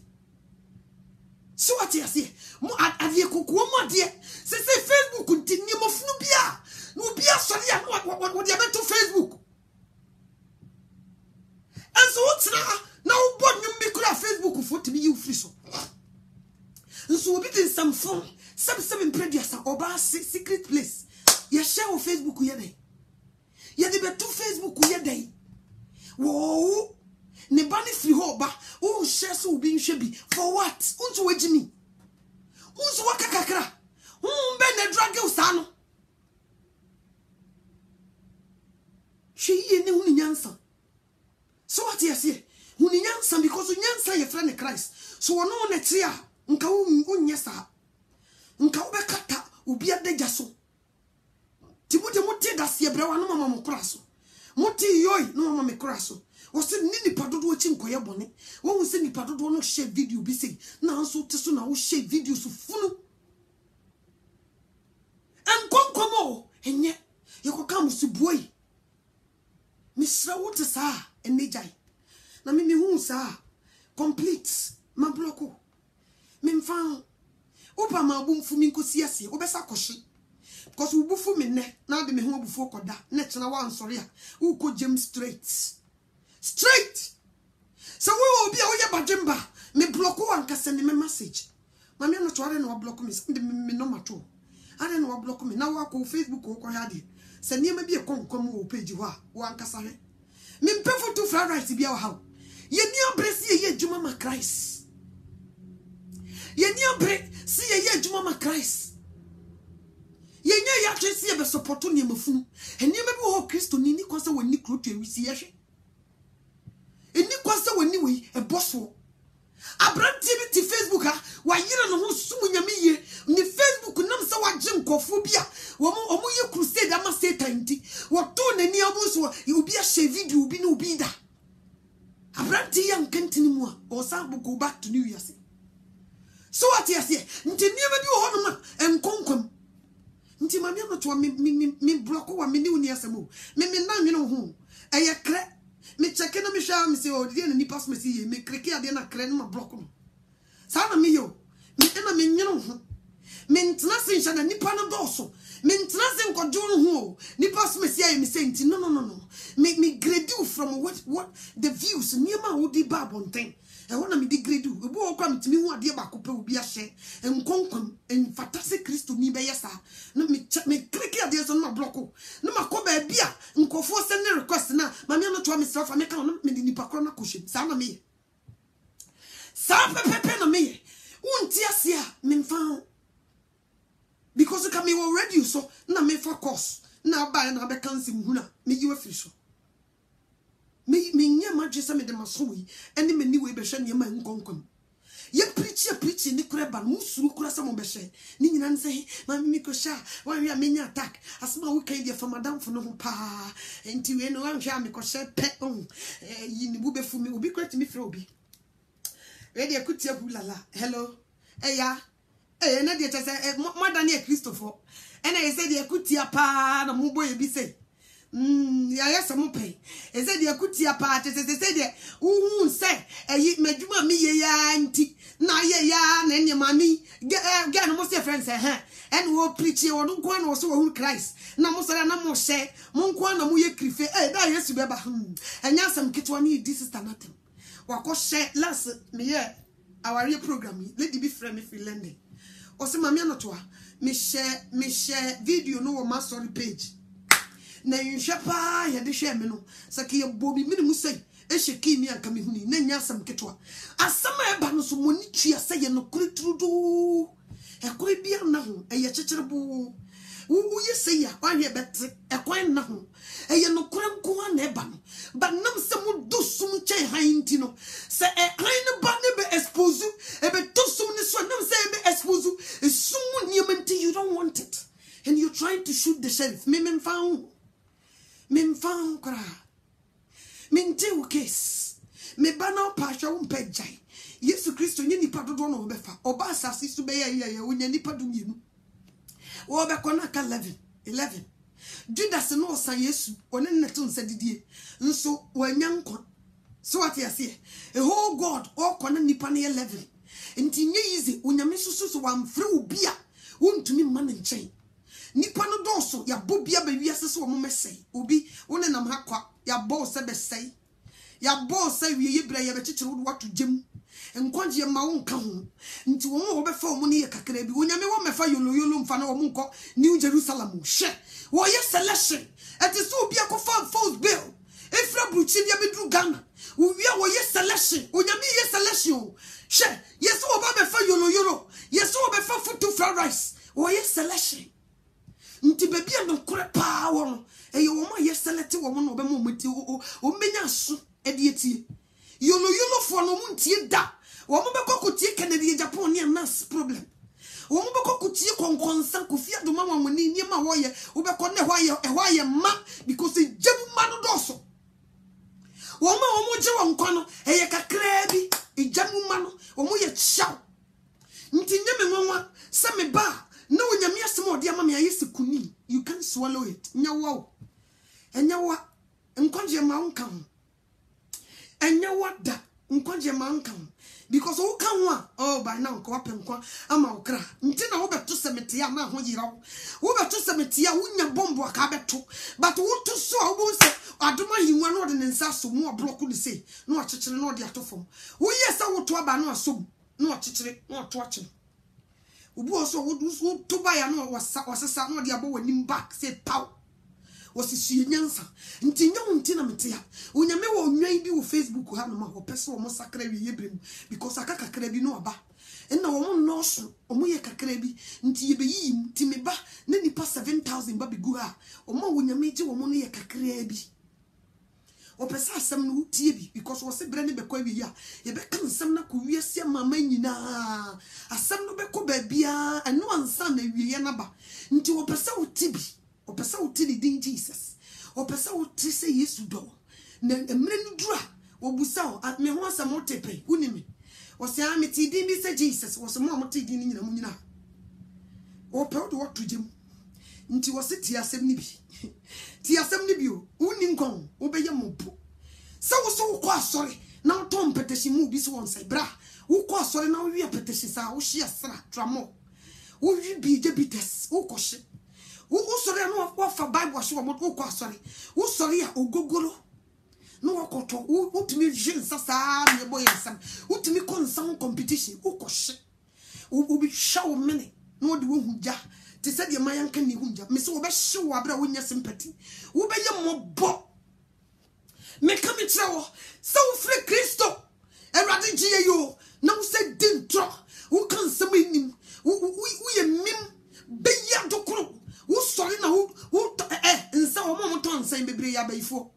So what you say? Mo adie kokwo mo adie. Se Facebook ntini mo funu bia. No bia sori a wo dia beto Facebook. And so what's na wo bod nyum bi kura Facebook fo timi you free so. So we did some phone, some previous oba secret place. You share on Facebook yede. You dey beto Facebook yede. Whoa, ne bani free hoba. Oh share so be shebi for what? Unto wejini. Unto wakakakra. Be ne drag usano. She ye ne huni nyansa. So what you say? Huni nyansa because nyansa ye friend Christ. So ono ne tia. Nka unyesa nka ubekata ubia deja so timude muti da se ebrewa no mama mkraso muti yoy no mama mkraso wo se ni padodo chi nkoye bone wo se ni padodo no share video bi se na so te so na wo share video so funu Ankonkomo, enye, yoko kamusu boy. Misra wote sa, enejai. Na mimi hu sa, complete, ma bloko. Mimfan, opa ma bumfu minko siasi, obesa koshi. Because we bufu me ne, now de me hu bufu koda, net na wa sorry ya, uko jem straight. Straight! So we will be a bajemba, me bloko and send me message. Mammy, I'm not trying to block me, send me no matter. I don't know what block me. Now I call Facebook or Koyadi. Send me maybe a come page you are, one cassane. Min pay for 2 fried rice to be our house. Ye near breast ye Jumama Christ. Ye near breast see ye Jumama Christ. Ye near ya just see a support on your mufun, and you may be Christo Nini Costa when Nick Root you see. And Nick Costa when you a boss. Abram TV ti Facebook ha wa yira no ho sumu nyame ye ni Facebook nam sa wa gye nkofo bia wo mo ye crusade ama Satan ti wo to nani abuso obi a share video obi na obi da Abram ti yan kantini mu a o sa go back to New Year. So what yes ye nti niam bi wo ho no ma enkonkom nti ma me no to me block wa me ni uni asemo me na nwene ho eye kre me check na me sha me say o de na ni pass me see me kreke ade na kre na block no sa na me yo me na me nwene ho me ntena se nsha na nipa no doso me ntena se nkojo ho ni pass me see me say nti no me grade you from what the views niema wo di babonten e wona me di grade you obo okwa mtimi hu ade ba kopa obi a hye enkonkom enfatase Kristo ni be yesa no me kreke ade so na block no makoba bia nkofo send request na mama no to me self me kan no me di nipa kro na koshim sa na me sa pepe na me unti ase a me mfa because you can be already so na me for course na ba na be kansi muhuna me yiwe free so me nya ma dwese me de maso yi ene me ni we be hwe ne ma nkonkom ye preach ni kura ba musuru kura sa mo be hwe ni nyina nse ma me ko sha wan wi amenya attack asma we kan dia for madam for no pa enti we no wan hwe am ko hwe pe yi ni bu be fu me obi kwati me frɛ obi we de akutia bulala hello eya na de tese modern e Christopher ena ye se de akutia pa na mo boy bi se ya yesa mo pe e se de akutia pa tese se de uhun se eyi madwuma mi ye ya nti na ye ya na enye mami ga no mo se friends and wo preach wo no kwa no so wo Christ na mo sara na mo hye mo kwa na mo ye krife da Yesu beba enya asam kitwa ni di sister natem wako hye last me ye our program lady be friend me free London o se mami anoto a me share video no wo ma story page na yinhwe pa ye de hwe me no sake ye bobi me mu sei e hye mi anka me huni na nya asam ketwa asam e ba no so moni tua se ye no kuruturudu e koi bia na ho e ye kyekyerebo wo ye sei a wa hwe bete e kwan na ho e ye no kuranko na e ba no ba nam se mu dosum che hainti no se e hain ba ne be expose e be dosum ni so nam se e be expose e sumu niamenti you don't want it and you're trying to shoot the sheriff me found kra me nte case me bana pa hwa wo mpejai Yesu Kristo nye nipa dodo no befa oba asase su be ye onya nipa do mienu wo be kona ka 11 Judas no san Yesu one neto nsa didie nso wanya nkwa so what you say a whole God o kona nipa na 11 nti nye yize onyame susu wamfre obi a wontumi ma ne nchen nipa no doso ya bobia ba wiase so wo mesei obi wone nam ha kwa ya bo se be sei ya bo se wie ye bra ye be kyekyere wo wato gem enkonje ma wo nka ho nti wo be fa wo ne ye kakra bi onyame wo mefa yolo mfa na wo nko New Jerusalem hye wo ye selection et is obi akofa false bill efra bruchi bia bedru Ghana wo wi wo ye selection onyame ye selection hye yeso wo ba mefa yolo yeso wo be fa food fried rice wo ye selection nti bebi no kore pa wo no eye wo ma ye select wo no be mo mati o menya so e de etie yolo fo no mu ntie da wo mo be kokotie Canada Japan ne nas problem wo mo be kokotie konkonsa kofia do ma wo ni ma wo ye wo be ko ne ho ye ma because jebu ma no doso wo mo je wo nkwa no eye kakra bi ejamu ma no wo mo ye chaw nti nyame nwanwa se me ba na onyame ase asimo dia mama yesi kuni you can swallow it nyawo enyawa nkonje ma unka enyawa da nkonje ma unka because who can one oh by now ko apenkwa ama okra nti na wo beto semete ya na ho yira wo beto semete ya wunya bombo aka beto but wo to so wo se adoma hinwa no de nsa so mu oblock de say no akekere no de atofom wo yesa wo to aba no asom no akekere no to akye obu oso wo to ba ya no wasesa no de abo wanim back say pow wasisi nyansa nti nyawo nti na mete ya onyame wo nwan bi wo Facebook ha no ma ho pese wo mo sakra wi yebrem because aka kakra bi no aba enna wo mo no so wo mo ye kakra bi nti ye beyi nti me ba na nipa 7000 ba bigu ha wo mo wo nyame je wo mo no ye kakra bi o pese asem no tie bi because wo se bre ne be kwa bi ya ye be kan asem na ko wiase mama nyina asem no be ko ba bia eno ansa na wiye na ba nti wo pese wo tie bi opesa utili din Jesus opesa utise Yesu do na emre no dura obusa o me ho asem otepe unimi o se ameti din bi se Jesus wo se mo amoti din nyina mu nyina o pe do wotugem nti wo se ti asem ni bi o uni nkon obeye mopo se wo so ko asore na to mpeteshi mu bi so won sai bra wo ko asore na wo wi apeteshi sa wo hia sra tramo wo wi bi de bites wo ko hye wo sorry no wa fa Bible so mo ko asori wo sorry ya ogogoro no wa koto wo timi jin sasa me boy nsam wo timi konsam competition wo ko hye wo bi shaw mene no de wo huja te se de mayanka ni huja me se wo be hye wo abra wo nya sympathy wo be ye mobo me ka mi tira wo se wo free Kristo Erade jiye yo na wo se dintro wo kan sam enim wo ye mim be ya dokoro wo sorry na wo nsa wo mo ton nsa bebre ya baifo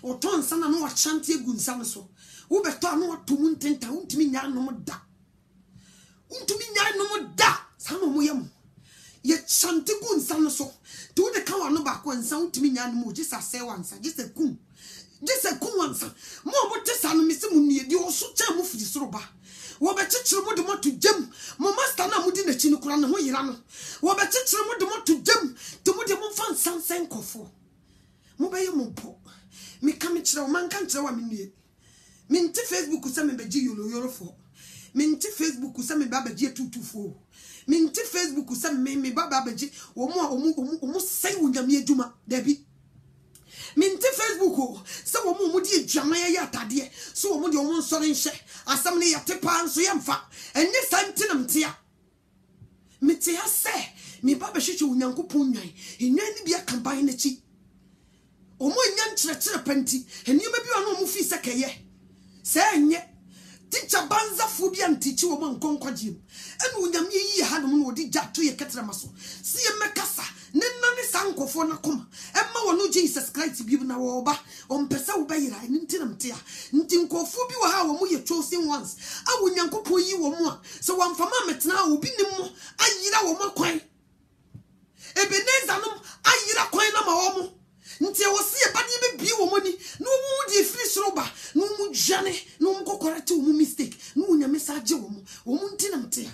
wo ton nsa na no wa chante egu nsa so wo beto na wo tomu ntenta wo ntimi nya no da ntimi nya no da sa no mo yam ye chante gu nsa no so to wo de ka wa no ba ko nsa wo ntimi nya no mo jisa se wansa jisa kun wansa mo tesa no misi mu nie di wo so cha mo firi soro ba wo be chichire mo de mo to jam mo master na mo di na chi ni kura ne ho yira no wo be chichire mo de mo to jam to mo de mo fan sansen kofo mo be ye mo po me ka me chire o man kan chire wa me nie me nti Facebook se me be gi yoro fo me nti Facebook se me ba be gi tutufo me nti Facebook se me ba be gi wo mo sai wo nyame adwuma da bi minti Facebook o se wo mu di adwama ya atade so wo mu di wo nsore nhye asam ne yatepa nso yemfa enye santinam tia metia se me ba be hwehwe onyankopon nwan enwan ni bia campaign na chi o mo nya nkyerɛkyerɛ panti enima bi wa no mo fi se keye se enye teacher banza fu bia ntichi wo mo nkonkɔgye ene onyame yi ha no no odi gyato ye ketrama so se ye mekasa ne nane sankofo na koma emma wono Jesus Christ bi na wo ba on pesa wo bayira ntinam tia ntinkofo bi wo ha wo mo ye chosen ones a wonyankopon yi wo mo a se wamfama metena obi nimmo ayira wo mo kwan Ebeneza no ayira kwan na ma wo mo nti wo se ye bade be bi wo mo ni no mu di firi soroba no mu jane no mu kokorate wo mu mistake no nyame sa age wo mo ntinam tia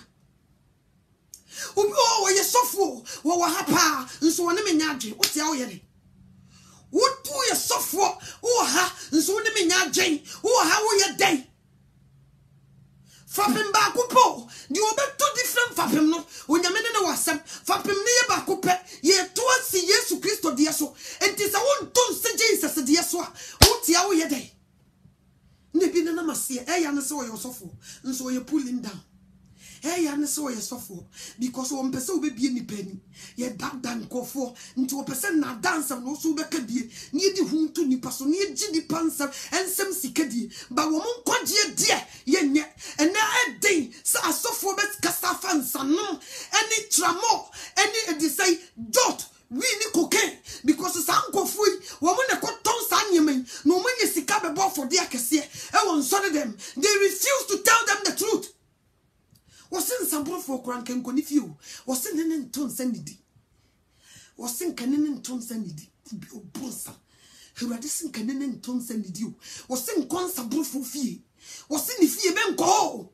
obi o ye sofo wo wa hapa nso woni menya adwe wo tia wo yere wo tu ye sofo wo ha nso woni menya adwen wo ha wo ye den fapem ba kupo di obeto different fapem no onyame ne na wasem fapem ne ye ba kupe ye to asi Yesu Kristo de so enti sa won ton se Jesus de so a wo tia wo ye den ne bi na mase ya ne se wo ye sofo nso wo ye pulling down ya ne so ye sofo because wo mpese wo be bie ni pani ye dan kofo nti wo pese na dance no so be ka bie ni di huntu ni paso ni gi di pansam ensem sikadie ba wo mon kwagye die ye nye ena edin sa asofo be kasa fansa no any tramo any de say dot we ni cocaine because sa nkofo wo mo ne koton sa nyemen no mo nye sika be bo for dia kese e won so them they refuse to tell them the truth. Wasin sambro for kranken koni fiu wasin nene nton sanidi wasin kanene nton sanidi obonsa herade sin kanene nton sanidi wasin kon sambro for fie wasin ni fie benko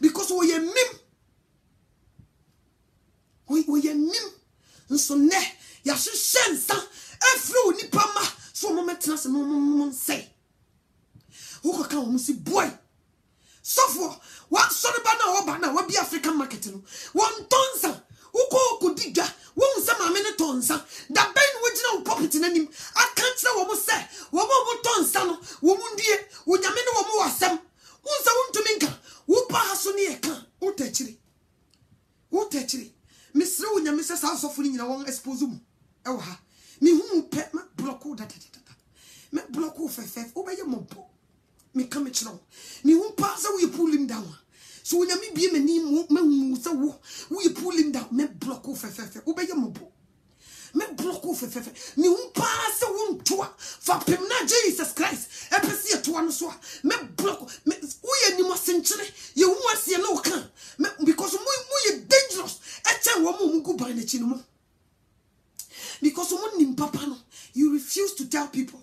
because wo ye mim we ye nim nso ne ya hyehyɛ every onipa ma so moment na se no say who ka wo si boy so for what sorry ba na oba na wa bi African market no one tonsa who ko diga won se ma me ne tonsa da ben wo gina wo property nanim aka kire wo mo say wo mo tonsa no wo mu ndie wo nyame ne wo mo wasem won se wontumi nka wo pa haso ne ye ka wo tachiri misre wo nyame se sa asofo ni nyina won expose mu e wo ha mi hu pe ma block da me block wo fefef wo be ye mobo me come chiro me hu pa se we pull him down so when me be me ni mu se wo we pull him down me block wo fefef wo be ye mobo me block wo fefef me hu pa se wo ntoa fa pem na Jesus Christ e pese ye toa no so me block me wo ye ni mo senchire ye hu asie na wo kan because mu ye dangerous e che wo mu gu ban na chi no mo because mo nim papa no you refuse to tell people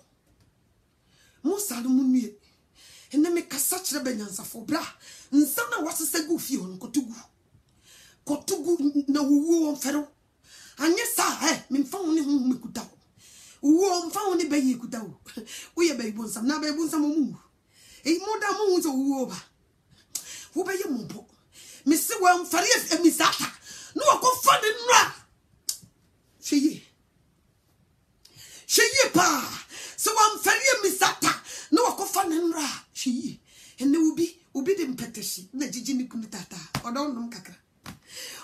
mo sa no mu nue ene me kasa kire benyansafo bra nsa na wasese gu fie ho kotugu na wuwo onfero anye sa me mfa ho ne ho mekuta ho wuwo mfa ho ne bayi ekuta ho wo ye bayi bonsam na bayi bonsam mu mo da mo hu so wuwo ba wo bayi mo bo me se wa mfare emisata no wakofa ne nra Sheye pa so wa mfare emisata no wakofa ne nra sheye ene obi de mpeteshi na jiji ni kunu tata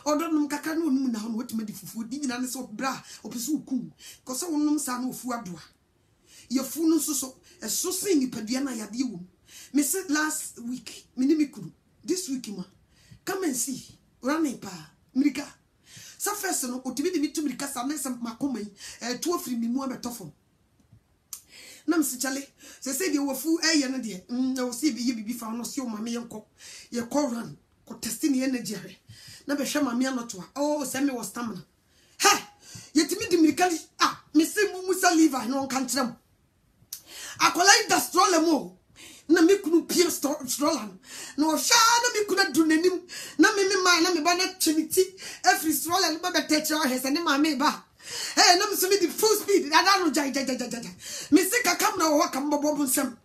odonum kakra no onum na ho wotuma di fufu di nyina ne so bra opesu ukum ko so wonum sa na ofu adoa ye fu no so eso sin ni padua na yade wo me said last week minimikuru this week ma come and see running pa mirika sa first no otimi de mitumrika sa na sem makoma yi to afiri mi mu abetofo na msichale se de wofu eye no de na wo si bi bibi fa no si o mame yenko ye ko run ko test ni energy are na be hwe mame anoto oh se me was stamina he yetimi de mirikali me se mu musa liver no kan trem akola da stroll mo na me kunu pie stroller no sha na me kuna dunanim na me ma na me ba na chimiti every stroller ba be teacher hese ne ma me ba na me so me di full speed ada no jai me se ka kam na wo ka mbobo nsem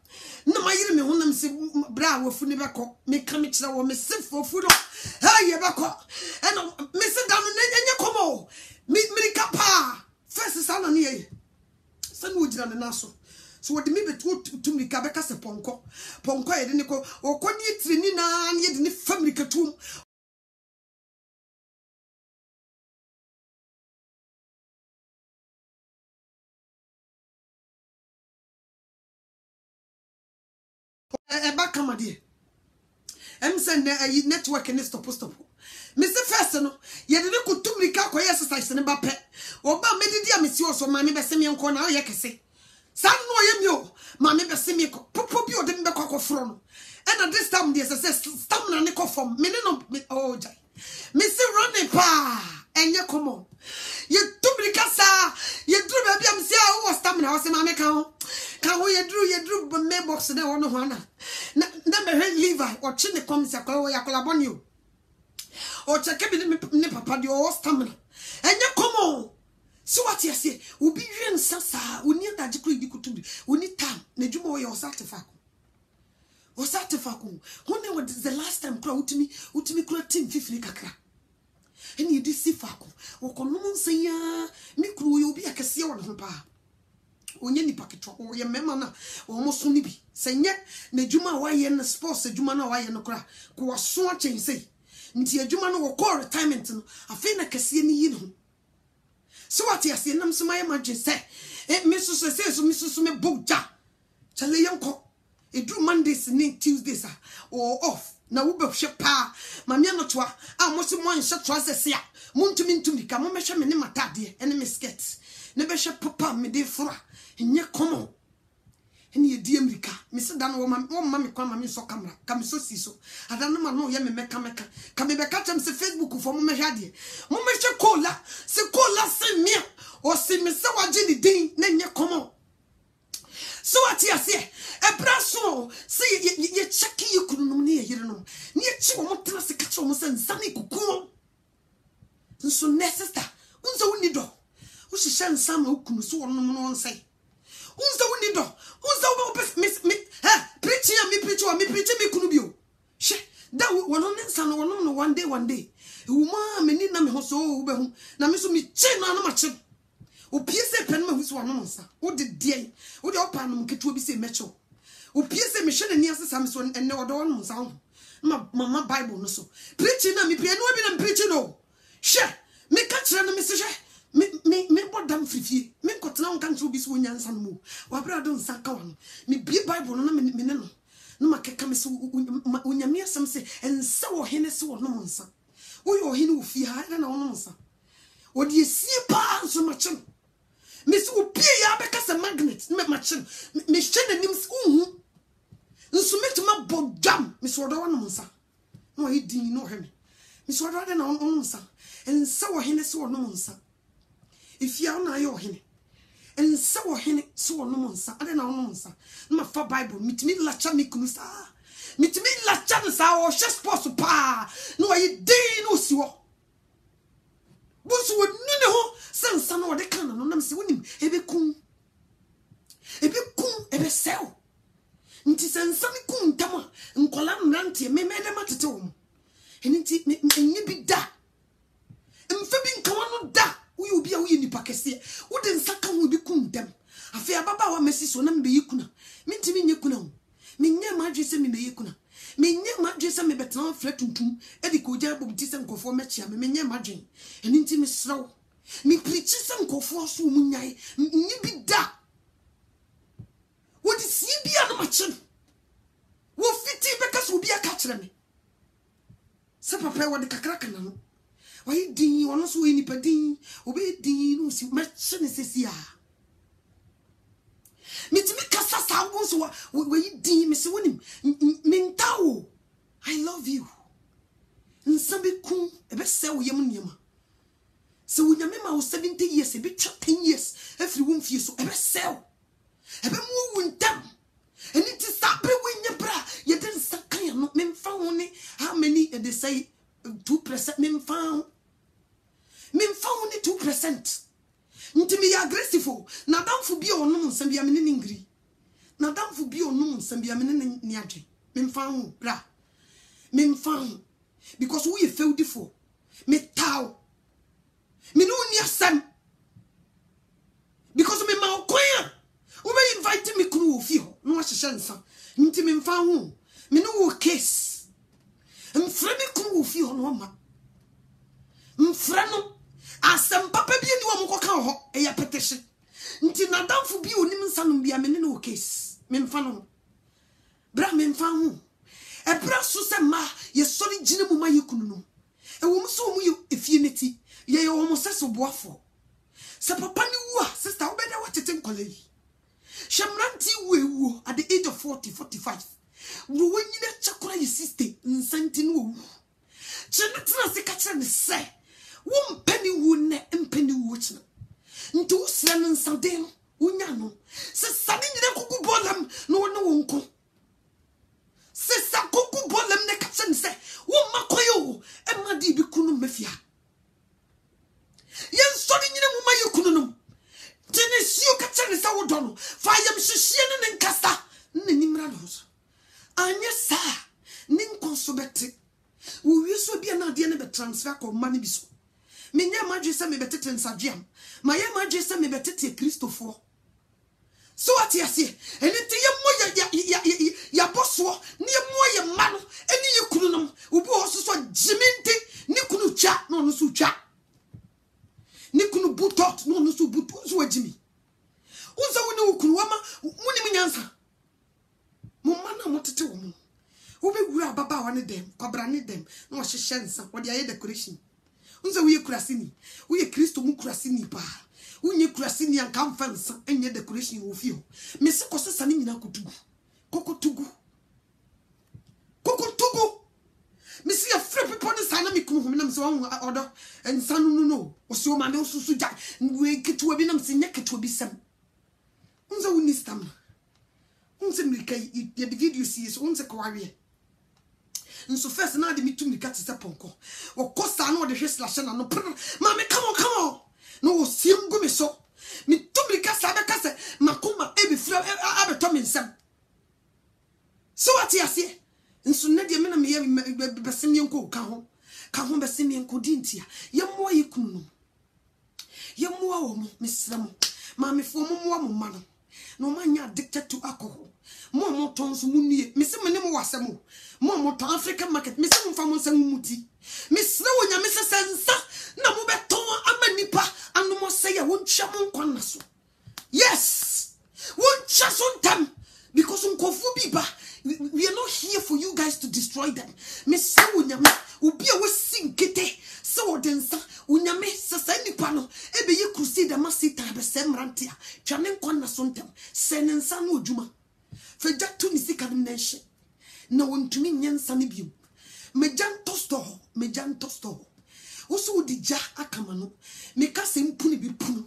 na ma yire me ho na me se bra wo fu ne be ko me ka me kira wo me se fofu no ye be ko na me se da no enye komo me ka pa first sa na ne ye se no gira ne na so so what me be to me ka be ka se ponko ye de ne ko okoni trini na ye de ne family ka tum eba kama de send network ni stop me se first no ye de ne ko tum me ka ko exercise ne ba pe oba me di dia me si oso ma me be se me nko na ye kese san no ye mi o ma me be se me ko popo bi o de me be ko fro no and at this time there say stamina ne ko form me no oh jai me se running pa enye komo ye tubrika sa ye dru ba bia me se wo stamina wo se ma me ka ho ye dru me box na wo no ho na me liver o chi ne kom se ko ya kola boni o cheke bi ne papa di o stamina enye komo so what you say obi wen sasa oni adaje kro di kutumbi oni tam na dwuma wo ye osartifako when was the last time kro utimi kro team fifini kakra eni di sifako wo kono nsan mi kro yo obi akese wo ho pa onye ni paketo wo ye mema na wo mo so ni bi senye na dwuma wa ye na sports dwuma na wa ye no kra ko waso achense nti adwuma no wo call retirement no afi na kese ni yi no so what you say nam so my imagine say me so me boja chale yanko edru Mondays ni Tuesdays or off na wo be hwe pa ma me no toa mo se mo nhye trousers ya mo ntumi ka mo me hwe me ne matade ene me skirt ne be hwe papa me de fura enye komo ene ye di America me se da no wo ma me kwa ma me so camera ka me so si so ada no ma no ye me meka ka me be ka chem se Facebook fo mo me hwe de mo me hwe kola se me o se me se waje ni din na enye komo so what you say e braso se ye check you kunu ni ye yire no ni ye chi wo mo tra se ka chi wo mo se nsane kuku nso ne sister unza woni do wo hihye nsa ma okunu so wono no nsai unza woni do unza wo me preaching me preach me kunu bio she that wono ne nsa no wono no one day Uma meni na me ho so wo be hu na me so me che no ma che o pie se pen ma hu so wono nsa wo de die wo de opa no ketuo bi se mecho o pie se me hwe na ni asesa me so enne wo de wono nsa ho mama Bible no so preaching na me pie no bi na preaching no she me ka kire no me se hwe me bodam frifie me nkotena won kan so bi so nyansa no mo wa bra do nsa ka wono me bi Bible no na me ne no no makeka me so unyame asem se ensa wo hene se wono nsa wo hene wo fi ha na wono nsa wo de sie pa so machem me so pie ya be ka se magnet me machem me hwe na nim uhu nso metuma bodam me so do wono nsa no he din no he me so do na wono nsa ensa wo hene se wono nsa ifia na ayo hene ensa wo hene se wono nsa ade na wono nsa na fa Bible mitimi lacha me kunu sa mitimi lacha no sa wo hye sports pa no ayi din no si wo busu woni ne ho sensa no de kan no nam se wonim ebe kun ebe sel nti sensa mi kun tama nkola nrante me de matete wo enti enye bi da mfa bi nka wono da uyi obi a uyi nipa kese wo de nsaka ho bi kun dem afi ababa wa mesi so na mbe yikuna mintimi nye kuna ho menye madwe se me yikuna menye madwe se me betena flat tuntum e di ko gya bom ti se nkofo mechia me menye madwe eni nti me sraw me preach se nkofo so mu nyai nyi bi da wo di si bia no mache wo fiti be ka so bia ka kire me se papa wo de kakra kana no why din wono so ni padin obe din no si mache ne sesia mitimi kasa sawo so we din me se wonim mintawo I love you nsabe kun ebe se wo yem niema se wo nyame ma wo 70 years ebe 10 years every one fie so ebe se ebe mu wuntam eni ti sabre wenye bra ye den sakan ya no memfa ho ne how many they say 2% memfa ho ne 2% ntimi ya aggressive na damfo bi onum nsam bia mene ngiri na damfo bi onum nsam bia mene ni adwe memfa ho bra memfa ho because we failed for me taw me no ni asem because me ma okoya we be invite me kunu wo fi ho no ahye nsa nti memfa ho me no wo case mfra me kunu wo fi ho no ma mfra no asem papa bi ni wo mko kan ho e ya petition nti na damfo bi onim nsanum bia me ne no case memfa no bra memfa ho e bra so se ma ye sori gine mu ma yekunu no e wo mso mu efie neti ye wo mo seso boafo se papa ni wu a sister obeda watete nkole yi shemranti wu at the age of 45 wo wanyina chakora ye sister nsanti no wu chenetena se ka kire ne se wo mpani wu ne mpani wu china nti wo sra no nsade wonya no se sade nyina kuku bolam no wo ne wo nko se sa kuku bolam ne ka kire ne se wo makoyo e ma di bi kunu mafia yen sori nyina mu mayi kunu no tenesio ka kire ne sa wo do no fa yam hihie ne nkasa ne nimra no so anya sa ne nkonso bete wo wieso bia na de ne be transfer ko mani bi so menya madwe se me betete nsadweam maye madwe se me betete Kristofo so ati ase eni te ye mo ya boso ne ye mo ye ma no eni ye kunu no obi o so jiminte ni kunu twa no no so twa ni kunu butot no no so butot so ajimi unza woni ukunu wama muni munyansa mo mana mo tete wo mo obi gura baba wa ne dem kwabra ne dem no hye nsa wo de aye decoration unza wiye kurasini uye Kristo mu kurasini pa unye kurasini anka mfansa enye decoration wo fio mesi kosesa ni nyina kotugu kokotugu mesi ya free people ni sana mi kumu na mse wa odo ensanu no osi o ma ne osusu ja we ketuwa bi na mse nya ketuwa bi sam unza woni stam unza mi kai ye video series unza kwawe nso first na de mitu mika te se ponko wo kosa na wo de hweslashe na no mama come on no wo siem go me so mitu mika sa be ka se makoma e be fira abeto me nsam so what you say nso na de me na me besim yenko ka ho besim yenko di ntia yemmo yekunu no yemmo wo mo mesra mo mama fo mo mo ma no manya addicted to alcohol mo tons munnie me se me ne mo wasem mo to African market me se mo fa mo nsam muti me sre wo nya me se sensa na mo beton amanipa anu mo se ya won twa mo nkwana so yes won twa so ntam because unkofu biba we are not here for you guys to destroy them me se wo nya me obi a wo sinkete se wo densa unyame sasa nipa no ebe ye crusade ma satan be semrantia twa ne nkwana so ntam se ne nsa no odwuma feja tu ni sika nenshe na wontumi nyansa ne biom mejanto store oso odija akama no me ka se mpuni bi punu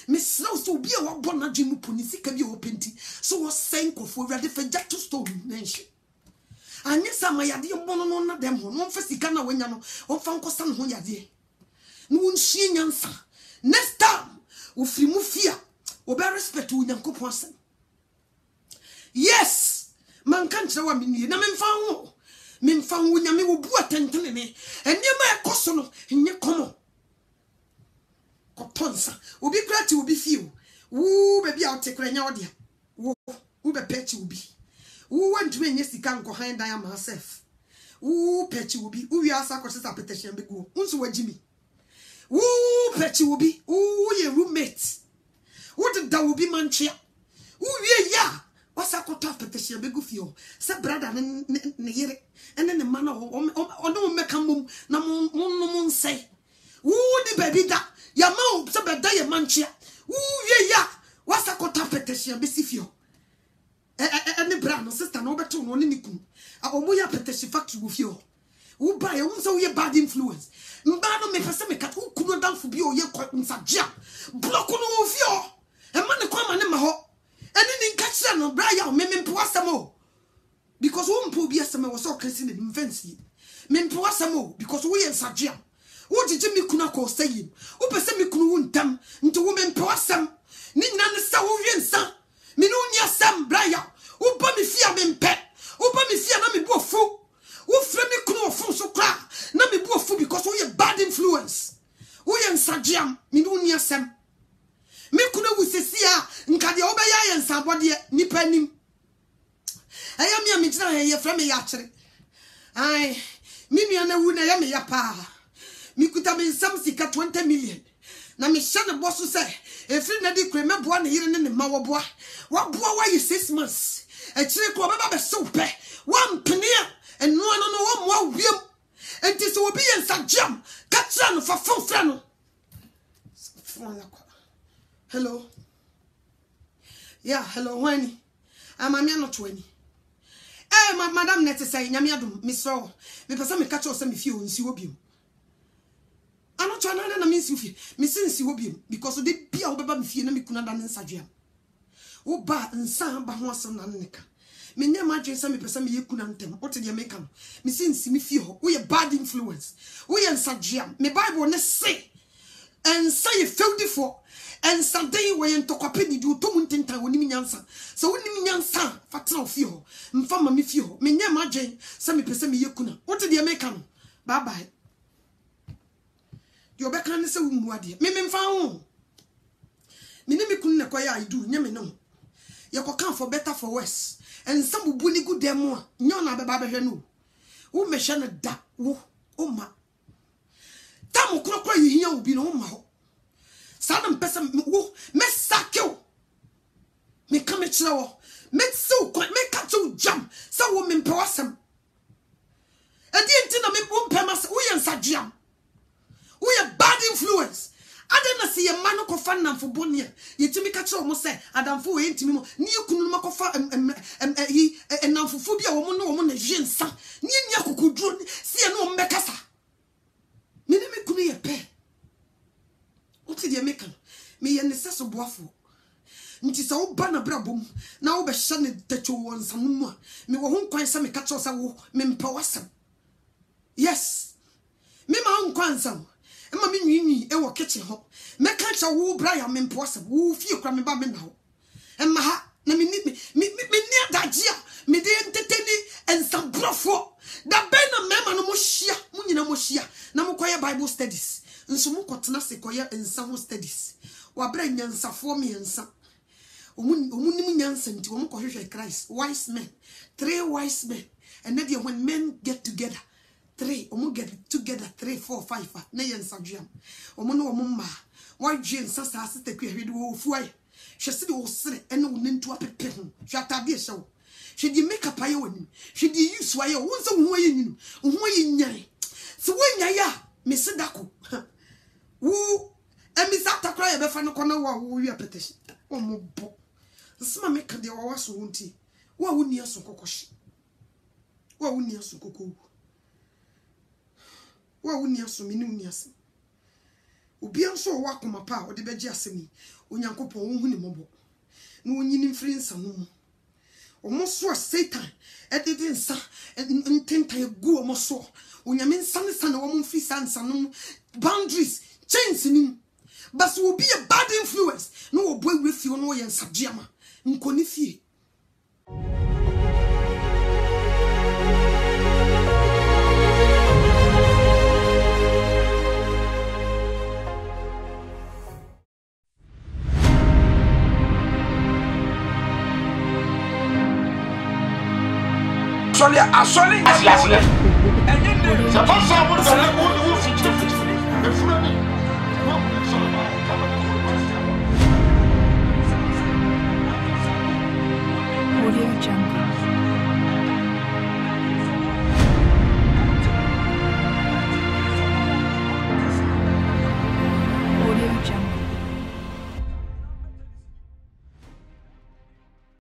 me sra so obi a wabɔ na dwemu puni sika bi openti so wo senkofo wrade feja to store nenshe anye sama yade mbono no na dem ho no mfa sika na wanya no wo fa nkosa no ho yade no wonhie nyansa next time wo firi mu fia wo be respect wo nyankopon asem yes man kan kire wa menie na memfa ho nyame wo bu atentene ne enema ekoso no nye komo kotonsa obi krati obi fie wo be bia otekra nya odia wo be pechi obi wo want me nye sika nko han dan am herself wo pechi obi wo wi asa kwose petition be go unso wagimi wo pechi obi wo ye roommate wo de da obi manchia wo wi ya wasa kota petition be go fio se brother ne yere ene ne mana o meka mum na mo nsai wo di baby da ya ma se beda ye manchia wo wi ya wasa kota petition be sifio ene bra no sister no beto no ne niku omo ya petition factory go fio wo ba ye won se wo ye bad influence mba no me pese me kat wo kuno danfo bi o ye nsagya block no wo fio e ma ne kwa ma ne ma ho ene ni nkachira no bra ya o me mpo asemo because wo mpo bi asemo wo so kresi ne mfansi me mpo asemo because wo ye nsagya wo jije mi kuna ko sayim wo pese mi kunu wontam nti wo me mpo asem ni nyina ne sa wo wie nsa me no nya sam bra ya wo ba mi fia me mpe wo ba mi fia na me bu ofu wo fre mi kunu ofu so kra na me bu ofu because wo ye bad influence wo ye nsagya me no nya sam me kuna wusesia nkade obeya ye nsabode nipa nim eya me amigina ye fra me ya kire ai me nua na wu na ya me ya pa me kuta me nsam sika 20 million na me hye ne boso se efiri na di kreme boa ne yire ne ma wo boa wa 6 months e kire ko baba be so pe wa mpene enu no wo mo wiem enti so obi ye nsajam ka kira no fa fonfra no hello yeah hello when I'm not 20 madam net say nyame adom me so me pesa me catch o say me fie o nsi obium ano twa na me nsi fie me sinsi obium because de bia wo beba me fie na me kuna da nsadwam wo ba nsa ba ho asem na neka me nya ma dwen say me pesa me yekuna ntem wo te de me kan me sinsi me fie ho wo ye bad influence wo ye nsadwam me bible ne say and say feudifo and Sunday we ntokwape ni du to muntinta woni nyansa so woni nyansa fatena ofie ho mfa ma me fie ho me nya ma dwen say me pese me yekuna what de me kan bye bye di obeka ne say wo muade me mfa ho me ne me kun ne koya I do nya me no ye kokan for better for worse and some bubu ni good dem a nya na beba behwe no wo me hwe no da wo o ma tam krokro yihia obi no ma ho sadam pesa wo me sakyo me come kire wo me so me catch you jam so wo me mpawasem edi enti na me wo mpema wo ye nsagya wo ye bad influence adena se ye mano ko fa namfo bonia yetimi ka kire wo se adamfo we ntimi mo ni ekunu no makofa namfo bi a wo mo na jensa ni nya kokuduro se ye no mbekasa me ne me kunu ye pe oti de meka me ye ne seso boafo nti se wo ba na brabom na wo be hye ne tacho wonsa no mu a me wo ho kwan se me ka cho se wo me mpa wasem Yes. Me ma unkwansam. Emma me nwi e wo kitchen ho. Me ka cha wo bra ya me mpoase. Wo fie kra me ba me na ho. Emma ha na me ni adagye a me de enteteni ensambrofo. Da be na mema no mo hia, mo nyina mo hia. Na mo koye Bible studies. Nso mo kotena se koye ensaho studies. Wa bra nyansafo me ensa. Omunim nyansa nti wo mo kohwehwe Christ. Wise men. 3 wise men. And then when men get together, 3, get together 3, 4, 5. Na yensa dwam. Omo no omo ma. Wa dwen sasa asete kwehwe de wo fuaye. Hwese de wo sere ene wo nentu apepe ho. Hwe atade hye wo. Hwe di makeup aye woni. Hwe di use waye wo nso ho aye nyinu. Ho aye nyan. Se wo nyan ya me sedako. Wo emisa takra ye be fa no kona wo wi apetition. Omo bo. Sema me ka de wo waso wonti. Wo woni aso kokohye. Wa wuni aso koko. Wa wuni aso mini wuni aso. Obi anso wa koma pa o de beji asemi. Onyankopon wo hu ne mobo. Na onyini mfiri nsa no mu. Omo so Satan edede nsa ntenta egu omo so. Onyame nsa ne sana wo mfiri sansa no boundaries chains ni. But will be a bad influence. No boy with you no yen sabjama. Nkoni fie. Assolé. C'est pas ça, vous Audio Jungle.